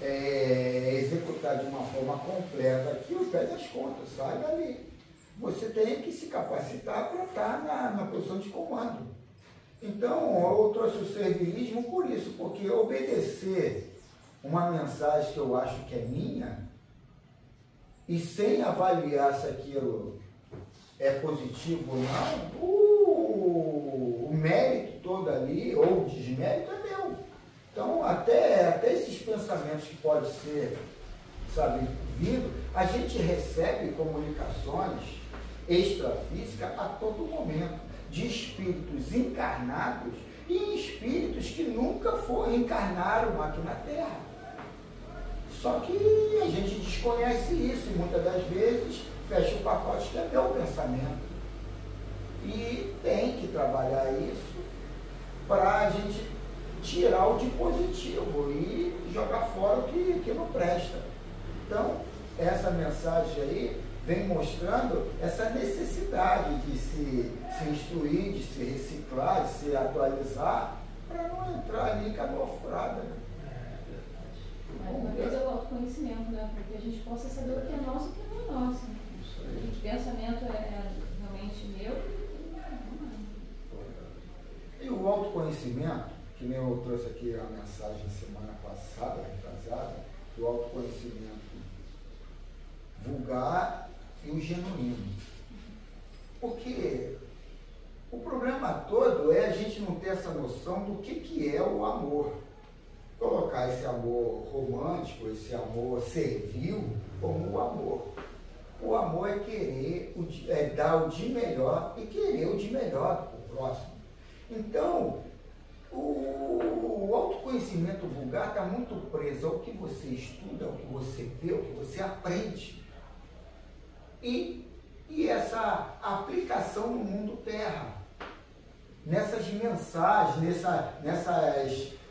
executar de uma forma completa aquilo, pede as contas, sai dali. Você tem que se capacitar para estar na posição de comando. Então, eu trouxe o servilismo por isso, porque obedecer uma mensagem que eu acho que é minha, e sem avaliar se aquilo é positivo ou não, o mérito todo ali, ou o desmérito, é meu. Então, até esses pensamentos que podem ser, sabe, vindo, a gente recebe comunicações extrafísicas a todo momento, de espíritos encarnados e espíritos que nunca encarnaram aqui na Terra. Só que a gente desconhece isso e muitas das vezes fecha o pacote que é meu pensamento. E tem que trabalhar isso para a gente tirar o de positivo e jogar fora o que não presta. Então, essa mensagem aí vem mostrando essa necessidade de se instruir, de se reciclar, de se atualizar, para não entrar ali em canoa furada. Mais uma vez é o autoconhecimento, né? Para que a gente possa saber o que é nosso e o que não é nosso. O pensamento é realmente meu. E o autoconhecimento, que nem eu trouxe aqui a mensagem semana passada, retrasada, o autoconhecimento vulgar e o genuíno. Porque o problema todo é a gente não ter essa noção do que é o amor. Colocar esse amor romântico, esse amor servil, como o amor. O amor é querer, dar o de melhor e querer o de melhor para o próximo. Então, o autoconhecimento vulgar está muito preso ao que você estuda, ao que você vê, ao que você aprende. E essa aplicação no mundo terra, nessas mensagens,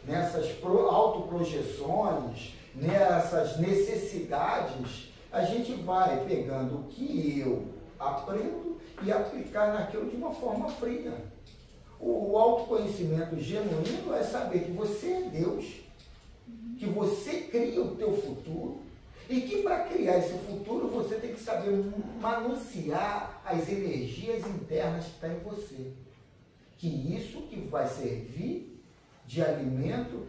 nessas autoprojeções, nessas necessidades, a gente vai pegando o que eu aprendo e aplicar naquilo de uma forma fria. O autoconhecimento genuíno é saber que você é Deus, que você cria o teu futuro e que para criar esse futuro você tem que saber manusear as energias internas que estão em você. Que isso que vai servir de alimento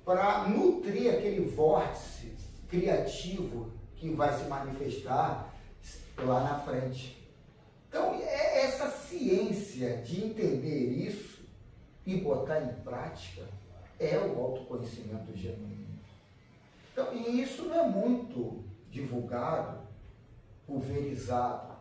para nutrir aquele vórtice criativo que vai se manifestar lá na frente. Então, essa ciência de entender isso e botar em prática é o autoconhecimento genuíno. Então, e isso não é muito divulgado, pulverizado,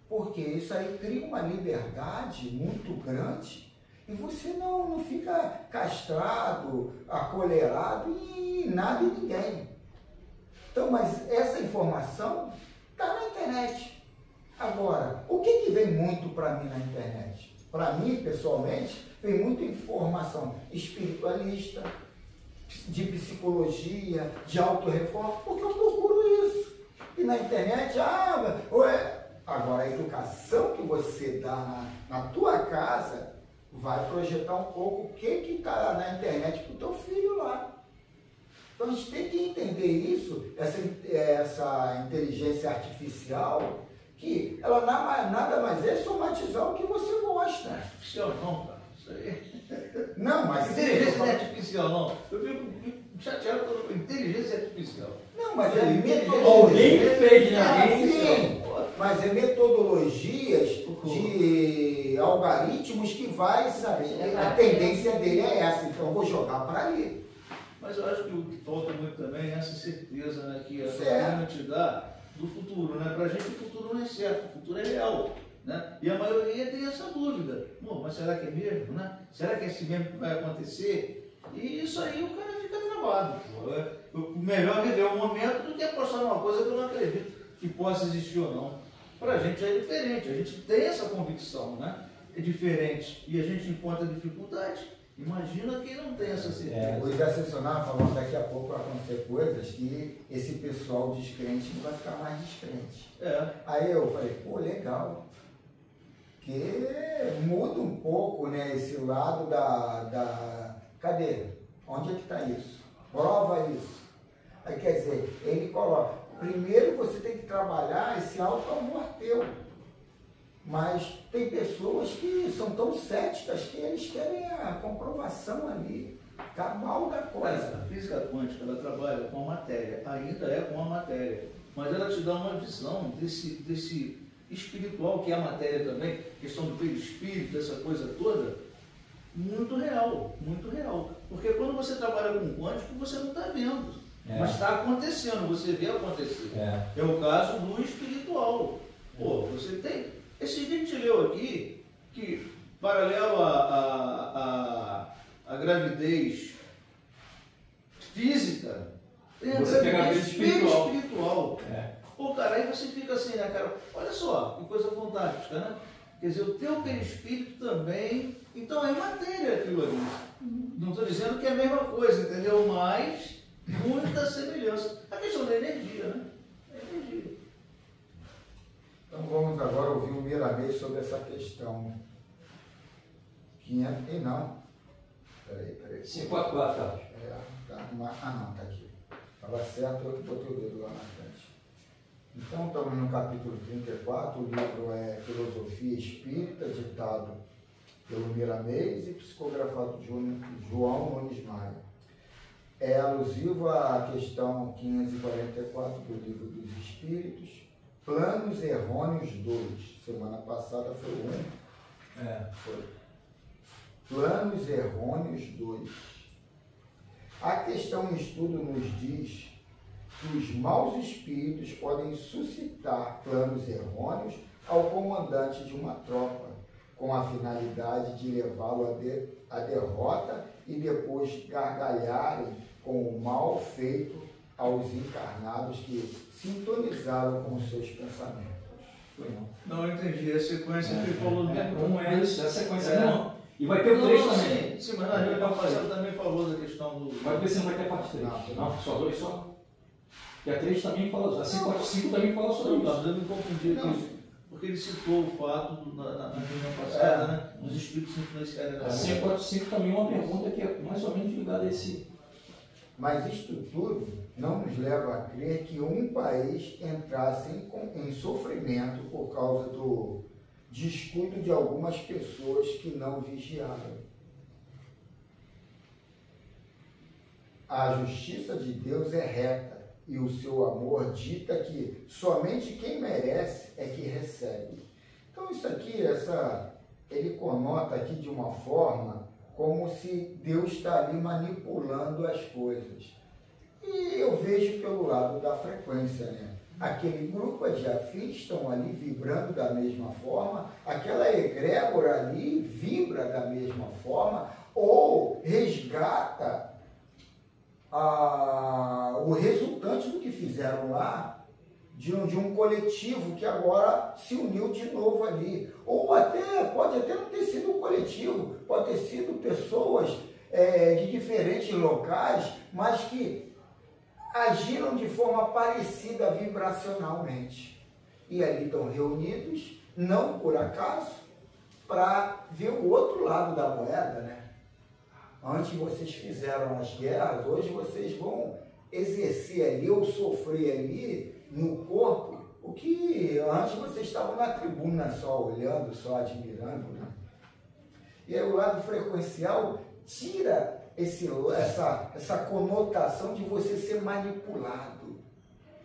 porque isso aí cria uma liberdade muito grande e você não fica castrado, acolherado em nada e ninguém. Então, mas essa informação está na internet. Agora, o que vem muito para mim na internet? Para mim, pessoalmente, vem muita informação espiritualista, de psicologia, de autorreforma, porque eu procuro isso. E na internet, agora a educação que você dá na tua casa, vai projetar um pouco o que está na internet para o teu filho lá. Então a gente tem que entender isso, essa inteligência artificial, que ela nada mais é somatizar o que você gosta. Artificial não, cara. Isso aí. Não, mas Inteligência não é artificial, não. Eu fico chateado com inteligência artificial. Não, mas é metodologia. Alguém fez, né? Sim, mas é metodologias de algoritmos que vai saber. A tendência dele é essa, então eu vou jogar para ali. Mas eu acho que o que falta muito também é essa certeza, né, que a Certo. doutrina te dá do futuro, né? Pra gente o futuro não é certo, o futuro é real, né? E a maioria tem essa dúvida. Pô, mas será que é mesmo, né? Será que é assim mesmo que vai acontecer? E isso aí o cara fica travado. Pô. O melhor é viver o momento do que apostar numa coisa que eu não acredito que possa existir ou não. Pra gente é diferente, a gente tem essa convicção, né? É diferente e a gente encontra dificuldade. Imagina quem não tem essa certeza. Os assessionados falando daqui a pouco vai acontecer coisas que esse pessoal descrente não vai ficar mais descrente. Aí eu falei, pô, legal. Que muda um pouco, né, esse lado cadê? Onde é que está isso? Prova isso. Aí quer dizer, ele coloca, primeiro você tem que trabalhar esse auto-amor teu. Mas tem pessoas que são tão céticas que eles querem a comprovação ali, cabal da coisa. A física quântica, ela trabalha com a matéria, ainda é com a matéria, mas ela te dá uma visão desse espiritual, que é a matéria também, questão do perispírito, essa coisa toda, muito real, muito real. Porque quando você trabalha com quântico, você não está vendo, mas está acontecendo, você vê acontecer. É o caso do espiritual. Pô, você tem... Esse dia a gente leu aqui que, paralelo à gravidez física, tem a gravidez espiritual. Pô, cara, aí você fica assim, né, cara? Olha só, que coisa fantástica, né? Quer dizer, o teu perispírito também. Então é matéria aquilo ali. Não estou dizendo que é a mesma coisa, entendeu? Mas muita semelhança. A questão da energia, né? Energia. Então vamos agora ouvir o Miramês sobre essa questão. 500 e não. Peraí. 544, Carlos. Não, tá aqui. Estava certo, eu botei o dedo lá na frente. Então estamos no capítulo 34, o livro é Filosofia Espírita, ditado pelo Miramês e psicografado por João Nunes Maia. É alusivo à questão 544 do Livro dos Espíritos, Planos Errôneos 2. Semana passada foi o 1. Foi. Planos Errôneos 2. A questão em estudo nos diz que os maus espíritos podem suscitar planos errôneos ao comandante de uma tropa, com a finalidade de levá-lo à derrota e depois gargalharem com o mal feito aos encarnados que sintonizaram com os seus pensamentos. Não entendi a sequência que ele falou mesmo. Não é isso, é a sequência não. E vai ter o 3 também. Sim, mas na reunião passada também falou da questão do... Mas você não vai ter a parte 3. Não, só 2 só. E a 3 também fala, a 545 também fala sobre isso. Não, eu me confundi aqui, porque ele citou o fato na reunião passada, né? Os espíritos influenciarem A 545 também é uma pergunta que é mais ou menos ligada a esse... Mas isto tudo não nos leva a crer que um país entrasse em sofrimento por causa do descuido de algumas pessoas que não vigiaram. A justiça de Deus é reta e o seu amor dita que somente quem merece é que recebe. Então isso aqui, ele conota aqui de uma forma como se Deus está ali manipulando as coisas. E eu vejo pelo lado da frequência, né? Aquele grupo de afins estão ali vibrando da mesma forma, aquela egrégora ali vibra da mesma forma, ou resgata o resultante do que fizeram lá, de um coletivo que agora se uniu de novo ali. Ou pode até não ter sido um coletivo, pode ter sido pessoas de diferentes locais, mas que agiram de forma parecida vibracionalmente. E ali estão reunidos, não por acaso, para ver o outro lado da moeda, né? Antes vocês fizeram as guerras, hoje vocês vão exercer ali ou sofrer ali no corpo o que antes vocês estavam na tribuna só olhando, só admirando, né? E aí o lado frequencial tira essa conotação de você ser manipulado.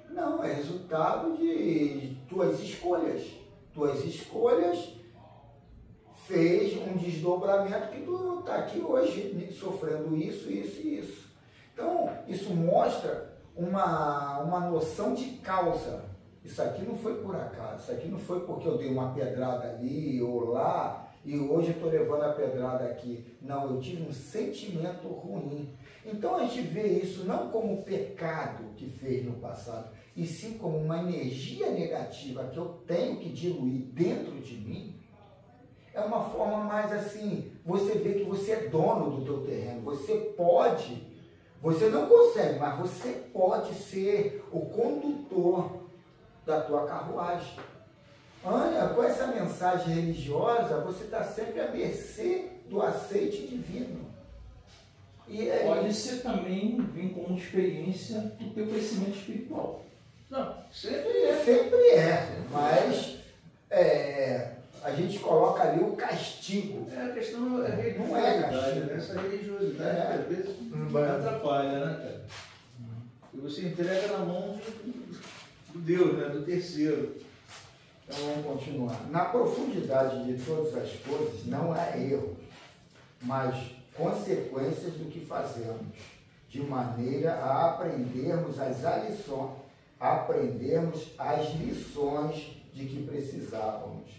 Não, é resultado de tuas escolhas. Tuas escolhas fez um desdobramento que tu está aqui hoje sofrendo isso, isso e isso. Então, isso mostra uma noção de causa. Isso aqui não foi por acaso, isso aqui não foi porque eu dei uma pedrada ali ou lá e hoje eu estou levando a pedrada aqui. Não, eu tive um sentimento ruim. Então a gente vê isso não como pecado que fez no passado, e sim como uma energia negativa que eu tenho que diluir dentro de mim. É uma forma mais assim, você vê que você é dono do teu terreno, você pode, você não consegue, mas você pode ser o condutor da tua carruagem. Olha, com essa mensagem religiosa, você está sempre à mercê do aceite divino. E pode ser também vir com uma experiência do teu crescimento espiritual. Não, sempre é. Sempre é, mas a gente coloca ali o castigo. A questão é religiosidade, não é castigo. né? Essa religiosidade às vezes atrapalha, né, cara? E você entrega na mão do Deus, né? Do terceiro. Então vamos continuar. Na profundidade de todas as coisas não há erro, mas consequências do que fazemos, de maneira a aprendermos as lições de que precisávamos.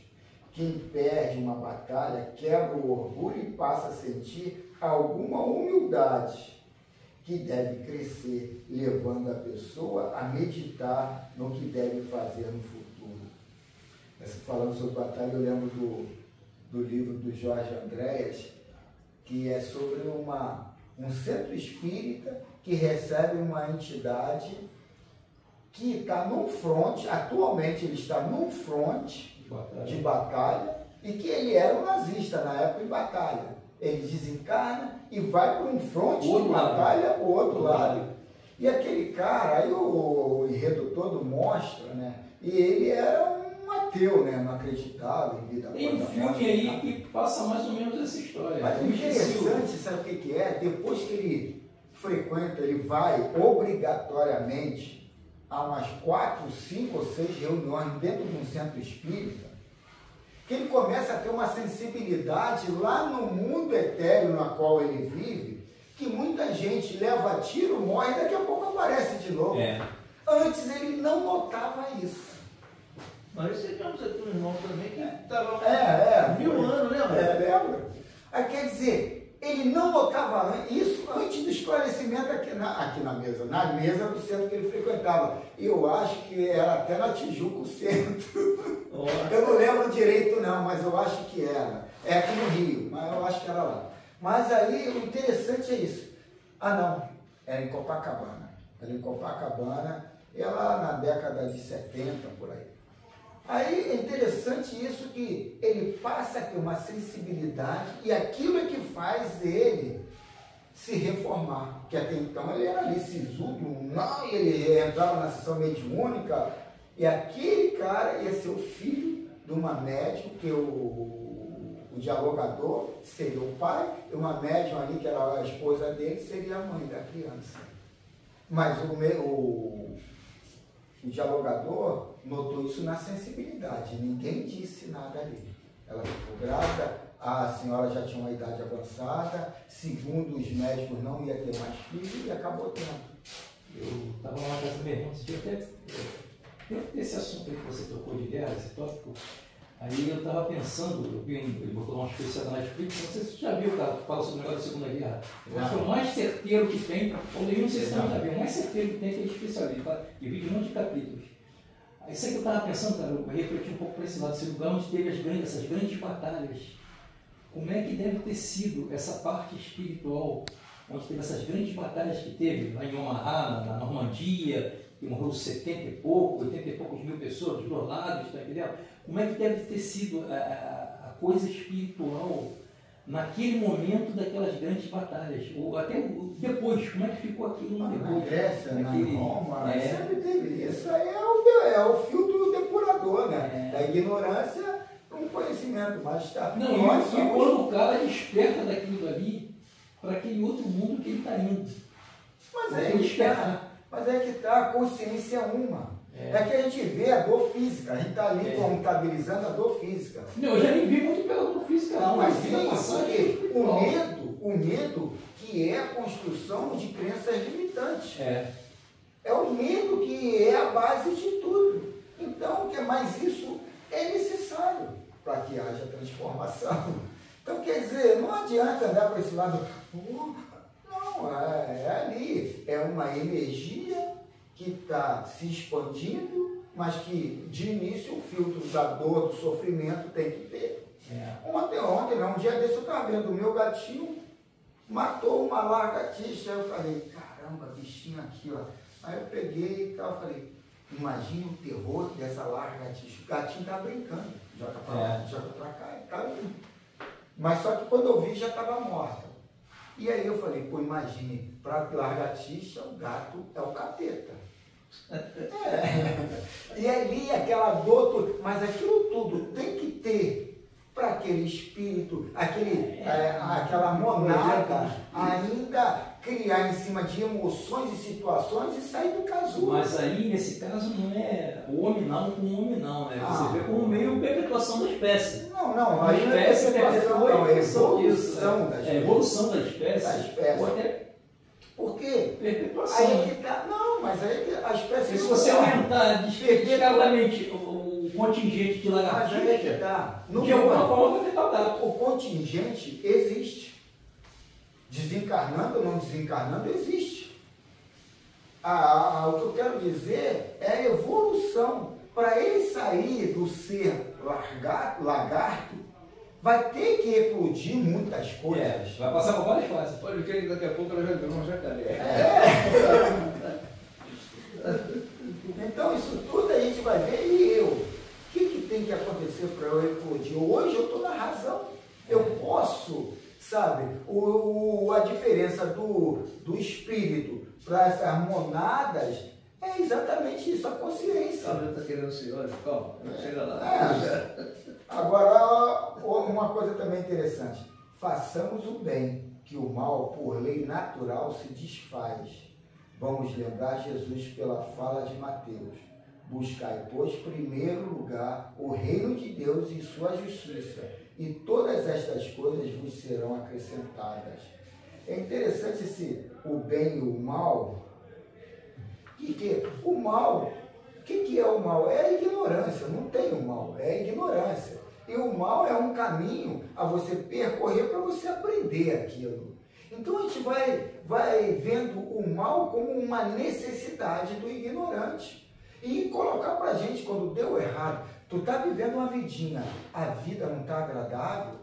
Quem perde uma batalha quebra o orgulho e passa a sentir alguma humildade que deve crescer, levando a pessoa a meditar no que deve fazer no futuro. Falando sobre batalha, eu lembro do livro do Jorge Andréas, que é sobre um centro espírita que recebe uma entidade que está num fronte, atualmente ele está num fronte de batalha, e que ele era um nazista na época de batalha. Ele desencarna e vai para um fronte de batalha o outro lado. E aquele cara, aí o enredo todo mostra, né? E ele era um ateu, né? Não acreditava em vida. Tem um filme aí que passa mais ou menos essa história. Mas o interessante, sabe o que é? Depois que ele frequenta, ele vai obrigatoriamente a umas 4, 5 ou 6 reuniões dentro de um centro espírita, que ele começa a ter uma sensibilidade lá no mundo etéreo no qual ele vive, que muita gente leva tiro, morre e daqui a pouco aparece de novo. Antes ele não notava isso. Mas você tem um irmão também que estava lá 1000 anos, né? Lembra? Aí quer dizer, ele não notava isso antes do esclarecimento aqui na mesa, do centro que ele frequentava. Eu acho que era até na Tijuca o centro. Eu não lembro direito não, mas eu acho que era. É aqui no Rio, mas eu acho que era lá. Mas aí o interessante é isso. Não, era em Copacabana. Era em Copacabana, e lá na década de 70, por aí. Aí é interessante isso, que ele passa a ter uma sensibilidade e aquilo é que faz ele se reformar. Que até então ele era ali sisudo, ele entrava na sessão mediúnica e aquele cara ia ser o filho de uma médium, que o dialogador seria o pai, e uma médium ali, que era a esposa dele, seria a mãe da criança. Mas o dialogador notou isso na sensibilidade, ninguém disse nada ali. Ela ficou grávida, a senhora já tinha uma idade avançada, segundo os médicos não ia ter mais filho e acabou tendo. Eu estava lá na casa do meu irmão, até esse assunto aí que você tocou de guerra, esse tópico. Aí eu estava pensando, ele botou uma especial na Netflix, não sei se você já viu, cara, que fala sobre o negócio da Segunda Guerra. Eu acho que o mais certeiro que tem, ou nenhum, não sei se você já viu, o mais certeiro que tem é aquele especial, ele divide um monte de capítulos. Aí isso aí que eu estava pensando, cara, eu refleti um pouco para esse lado, esse lugar onde teve essas grandes batalhas. Como é que deve ter sido essa parte espiritual, onde teve essas grandes batalhas que teve, lá em Omaha, na Normandia, que morreu 80 e poucos mil pessoas dos dois lados, tá entendendo? Como é que deve ter sido a coisa espiritual naquele momento daquelas grandes batalhas, ou até depois, como é que ficou aquilo Na depois? Grécia, na Roma, É. sempre teve. Isso aí é o filtro depurador, né? Da ignorância para um conhecimento, mas tá. Não, nós e somos- quando o cara desperta daquilo ali para aquele outro mundo que ele está indo. Mas Ele é que desperta. tá. Mas é que tá, a consciência é uma. É que a gente vê a dor física, a gente está ali contabilizando a dor física. Não, eu já nem vi muito pela dor física, Não, mas vi sim, na passagem porque espiritual. o medo que é a construção de crenças limitantes. É. É o medo que é a base de tudo. Então, mas isso é necessário para que haja transformação. Então, quer dizer, não adianta andar para esse lado. Não, é ali. É uma energia que está se expandindo, mas que de início o filtro da dor, do sofrimento tem que ter. Ontem, um dia desse eu estava vendo o meu gatinho matou uma lagartixa. Eu falei, caramba, bichinho aqui, ó. Aí eu peguei e tal, falei, imagine o terror dessa lagartixa. O gatinho tá brincando, joga pra lá, joga pra cá e tal. Mas só que quando eu vi já estava morta. E aí eu falei, pô, imagine, para lagartixa o gato é o capeta. E ali aquela dor, mas aquilo tudo tem que ter para aquele espírito, aquela monada ainda criar em cima de emoções e situações e sair do casulo. Mas aí, nesse caso, não é o homem não com o homem não, né? Você vê como meio perpetuação da espécie. Não, A aí não é espécie perpetuação, perpetua não, é a evolução disso. evolução da É a espécie. evolução da espécie. Da espécie. Ou até Porque perpetuação. aí que tá, não, mas aí que a espécie E se não você morre. aumentar descaradamente o contingente de Mas aí é que lagartixa, tá. de alguma forma vai afetar o gato. O contingente existe. Desencarnando ou não desencarnando, existe. O que eu quero dizer é a evolução. Para ele sair do ser lagarto, vai ter que eclodir muitas coisas. Vai passar por várias fases. Pode crer que daqui a pouco ela já virou um jacaré. Então isso tudo a gente vai ver. E eu? O que tem que acontecer para eu eclodir? Hoje eu estou na razão. Eu posso, sabe? A diferença do espírito para essas monadas é exatamente isso, a consciência. Ela já está querendo se olha, calma, chega lá. Agora, uma coisa também interessante. Façamos o bem, que o mal, por lei natural, se desfaz. Vamos lembrar Jesus pela fala de Mateus. Buscai, pois, primeiro lugar o reino de Deus e sua justiça, e todas estas coisas vos serão acrescentadas. É interessante o bem e o mal. O mal, o que é o mal? É a ignorância, não tem o mal, é a ignorância. E o mal é um caminho a você percorrer para você aprender aquilo. Então a gente vai vendo o mal como uma necessidade do ignorante. E colocar para a gente, quando deu errado, tu está vivendo uma vidinha, a vida não está agradável,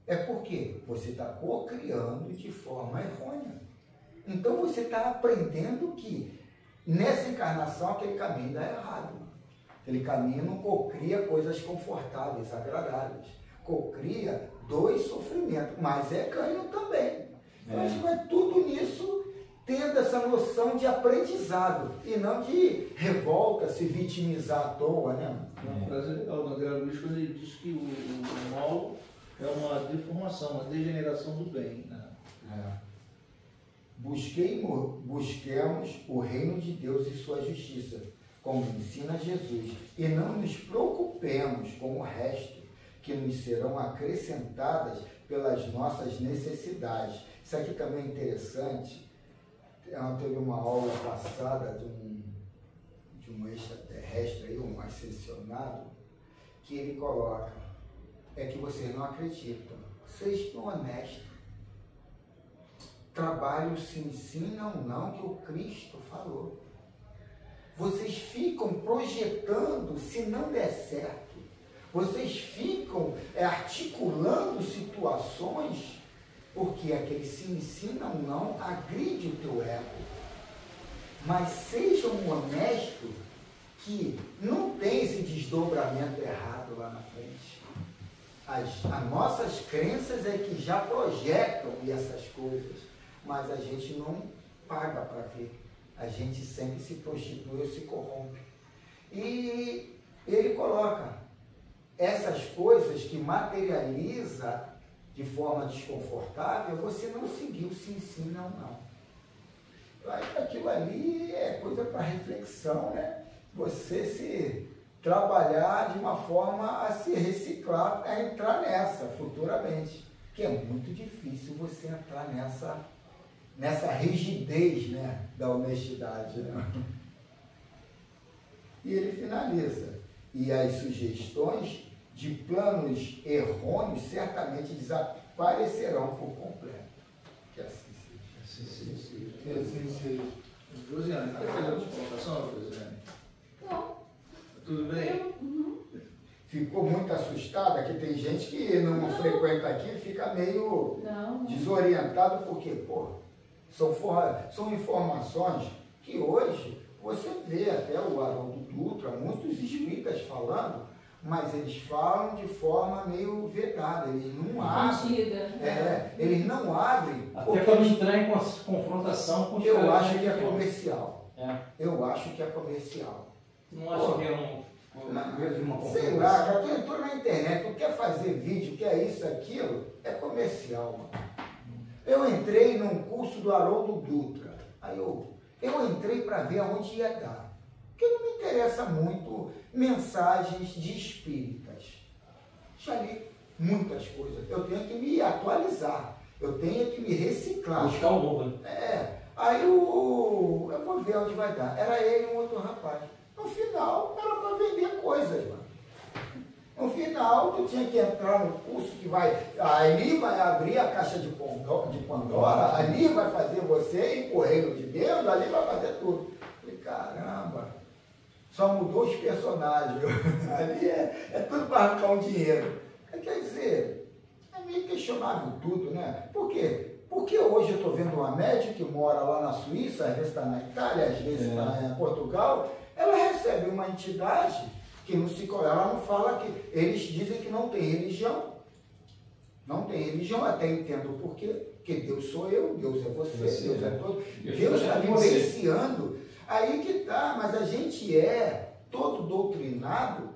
é porque você está cocriando de forma errônea. Então você está aprendendo que nessa encarnação aquele caminho dá errado. Aquele caminho não cocria coisas confortáveis, agradáveis. Cocria dor e sofrimento, mas é ganho também. Então a gente vai tudo nisso tendo essa noção de aprendizado e não de revolta, se vitimizar à toa, né? Uma frase legal do André Luiz, quando ele diz que o mal é uma deformação, uma degeneração do bem. Né? Busquemos o reino de Deus e sua justiça, como ensina Jesus, e não nos preocupemos com o resto, que nos serão acrescentadas pelas nossas necessidades. Isso aqui também é interessante. Teve uma aula passada de um extraterrestre, aí, um ascensionado, que ele coloca, é que vocês não acreditam. Sejam honestos. Trabalho sim, sim, não, não, que o Cristo falou. Vocês ficam projetando se não der certo. Vocês ficam articulando situações porque aquele sim, sim, não, não agride o teu ego. Mas sejam honestos que não tem esse desdobramento errado lá na frente. As nossas crenças é que já projetam essas coisas, mas a gente não paga para ver. A gente sempre se prostitui ou se corrompe. E ele coloca essas coisas que materializa de forma desconfortável, você não seguiu sim, sim, não, não. Aí, aquilo ali é coisa para reflexão, né? Você se trabalhar de uma forma a se reciclar, a entrar nessa futuramente. Que é muito difícil você entrar nessa rigidez, né, da honestidade, né? E ele finaliza. E as sugestões de planos errôneos certamente desaparecerão por completo. Que assim seja. Que assim seja. Josiane, quer fazer outra colocação, Josiane? Não. Tudo bem? Uhum. Ficou muito assustada, que tem gente que não frequenta aqui e fica meio desorientado, porque, pô, são informações que hoje você vê até o Haroldo Dutra, muitos espíritas falando, mas eles falam de forma meio vedada, eles não abrem. Eles não abrem. Até para não entrar em confrontação com os caras. Eu acho que é comercial. É. Eu acho que é comercial. Não acho que é uma sei lá, já tu entrou na internet, tu quer fazer vídeo, quer isso, aquilo, é comercial, mano. Eu entrei num curso do Haroldo Dutra. Aí eu entrei para ver aonde ia dar. Porque não me interessa muito mensagens de espíritas. Já li muitas coisas. Eu tenho que me atualizar. Eu tenho que me reciclar. Buscar o novo, né? Aí eu vou ver onde vai dar. Era ele e um outro rapaz. No final, era para vender coisas, mano. No final, tu tinha que entrar no curso que ali vai abrir a caixa de Pandora, ali vai fazer você empurreiro de Deus, ali vai fazer tudo. Falei, caramba, só mudou os personagens. Ali é tudo para arrancar um dinheiro. Quer dizer, é meio questionável tudo, né? Por quê? Porque hoje eu estou vendo uma médica que mora lá na Suíça, às vezes está na Itália, às vezes está em Portugal, ela recebe uma entidade que ela não fala que eles dizem que não tem religião. Não tem religião, até entendo o porquê, porque Deus sou eu, Deus é você, Deus é todo. Deus está vivenciando. Aí que tá, mas a gente é todo doutrinado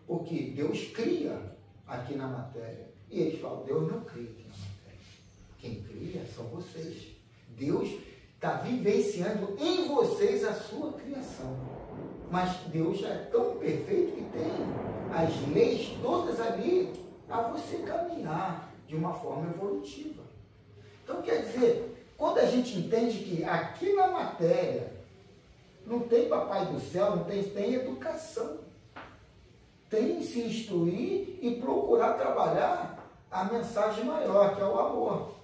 porque Deus cria aqui na matéria. E eles falam, Deus não cria aqui na matéria. Quem cria são vocês. Deus está vivenciando em vocês a sua criação. Mas Deus já é tão perfeito que tem as leis todas ali a você caminhar de uma forma evolutiva. Então, quer dizer, quando a gente entende que aqui na matéria não tem papai do céu, não tem educação. Tem se instruir e procurar trabalhar a mensagem maior, que é o amor.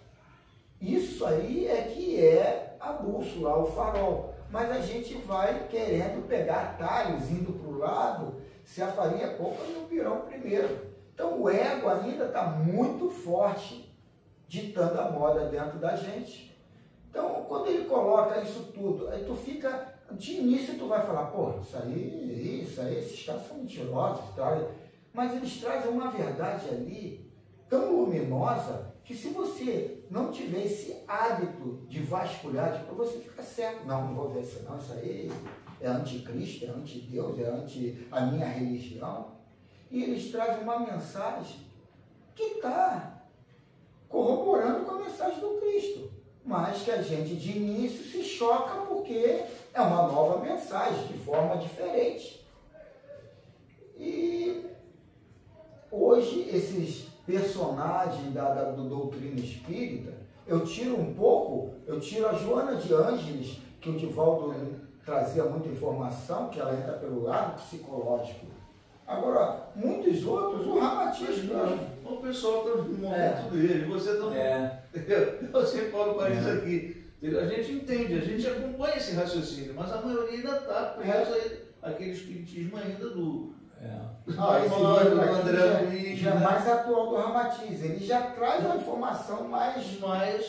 Isso aí é que é a bússola, o farol. Mas a gente vai querendo pegar atalhos, indo para o lado, se a farinha é pouca, no pirão primeiro. Então o ego ainda está muito forte, ditando a moda dentro da gente. Então, quando ele coloca isso tudo, aí tu fica, de início tu vai falar, pô, isso aí, esses caras são mentirosos, tá? Mas eles trazem uma verdade ali, tão luminosa, que se você não tiver esse hábito de vasculhar, tipo, você fica certo. Não vou ver isso não, isso aí é anticristo, é antideus, é anti a minha religião. E eles trazem uma mensagem que está corroborando com a mensagem do Cristo, mas que a gente de início se choca porque é uma nova mensagem, de forma diferente. E hoje esses personagens do doutrina espírita, eu tiro a Joana de Ângeles, que o Divaldo trazia muita informação, que ela entra pelo lado psicológico. Agora, muitos outros, o Ramatiz mesmo. O pessoal está no momento dele, você também. Eu sempre falo para isso aqui. A gente entende, a gente acompanha esse raciocínio, mas a maioria ainda está preso àquele espiritismo ainda do... Esse livro aqui já é mais atual do Ramatiz. Ele já traz uma informação mais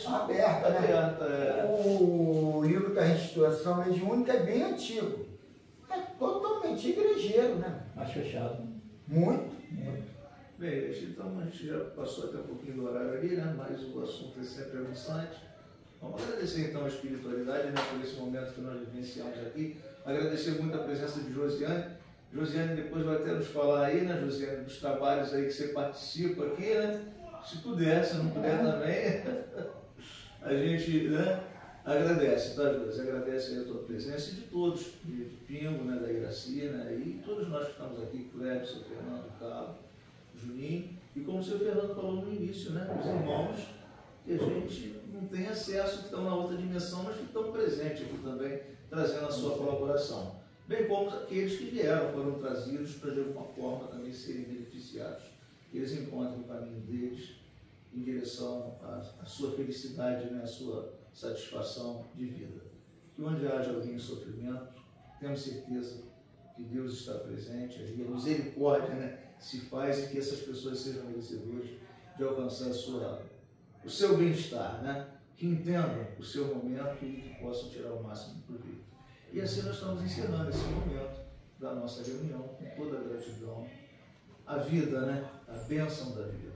aberta, né? O livro da Restituição Mediúnica é bem antigo. É totalmente igrejeiro, né? Mais fechado. Muito. Bem, então a gente já passou até um pouquinho do horário ali, né? Mas o assunto é sempre avançante. Vamos agradecer então a espiritualidade, né, por esse momento que nós vivenciamos aqui. Agradecer muito a presença de Josiane. Josiane depois vai até nos falar aí, né, Josiane, dos trabalhos aí que você participa aqui, né? Se puder, se não puder também, a gente, né, agradece, tá, Josi? Agradece aí a tua presença e de todos, de Pingo, né, da Iracina, e todos nós que estamos aqui, Cleber, seu Fernando, Carlos, Juninho, e como o seu Fernando falou no início, né, os irmãos que a gente não tem acesso, que estão na outra dimensão, mas que estão presentes aqui também, trazendo a sua colaboração. Bem como aqueles que vieram, foram trazidos para de alguma forma também serem beneficiados. Que eles encontrem o caminho deles em direção à sua felicidade, né, à sua satisfação de vida. Que onde haja alguém em sofrimento, temos certeza que Deus está presente, a misericórdia, né, se faz e que essas pessoas sejam merecedoras de alcançar o seu bem-estar, né, que entendam o seu momento e que possam tirar o máximo proveito. E assim nós estamos encerrando esse momento da nossa reunião com toda a gratidão, a vida, né, a bênção da vida.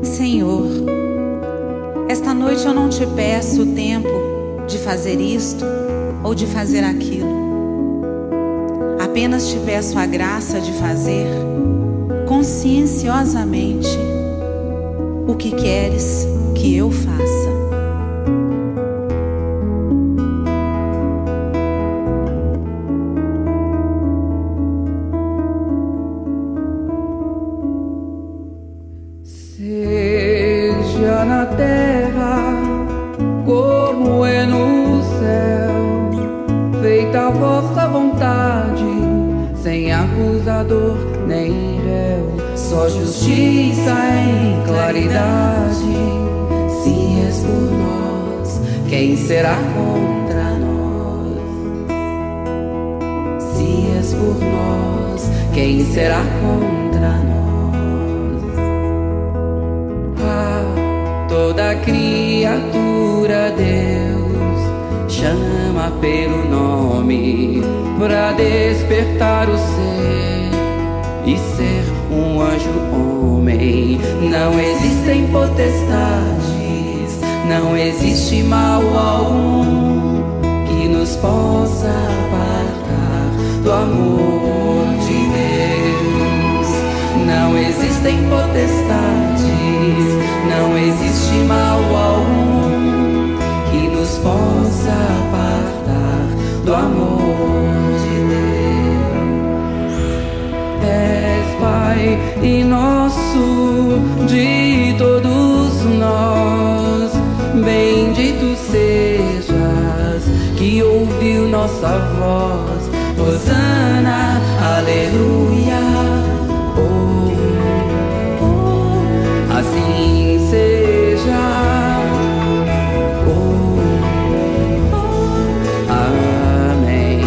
Senhor, esta noite eu não te peço o tempo de fazer isto ou de fazer aquilo. Apenas te peço a graça de fazer conscienciosamente o que queres que eu faça. Seja na terra como é no céu, feita a vossa vontade, sem acusador nem réu, só justiça em claridade. Se és por nós, quem será contra nós? Se és por nós, quem será contra nós? Toda criatura Deus chama pelo nome pra despertar o ser e ser um anjo homem. Não existem potestades, não existe mal algum que nos possa apartar do amor de Deus. Não existem potestades, não existe mal algum que nos possa apartar do amor de Deus. És Pai e nosso de todos nós, bendito sejas que ouviu nossa voz. Hosana, aleluia. Assim seja. Amém.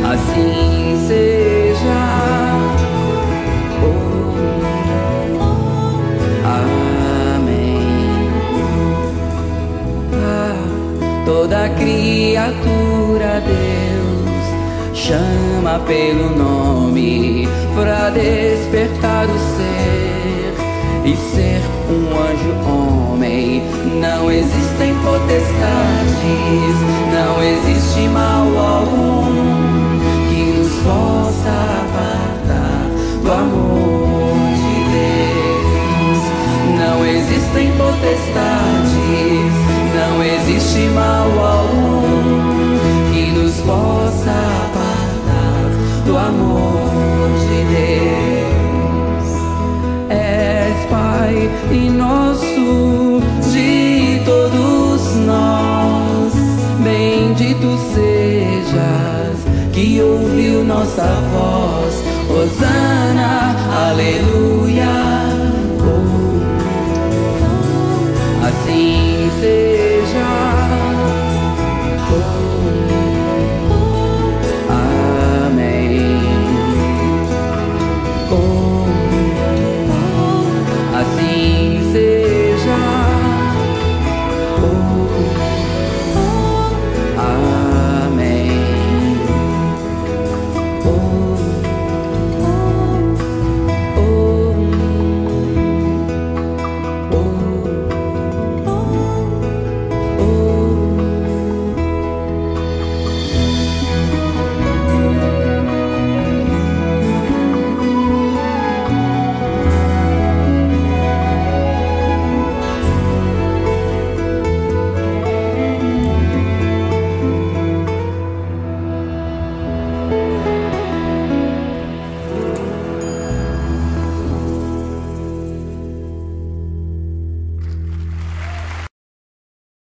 Assim seja. chama pelo nome pra despertar o ser e ser um anjo homem. Não existem potestades, não existe mal algum que nos possa apartar do amor de Deus. Não existem potestades, não existe mal algum que nos possa apartar do amor de Deus. És Pai e nosso de todos nós, bendito sejas que ouviu nossa voz. Hosana, aleluia.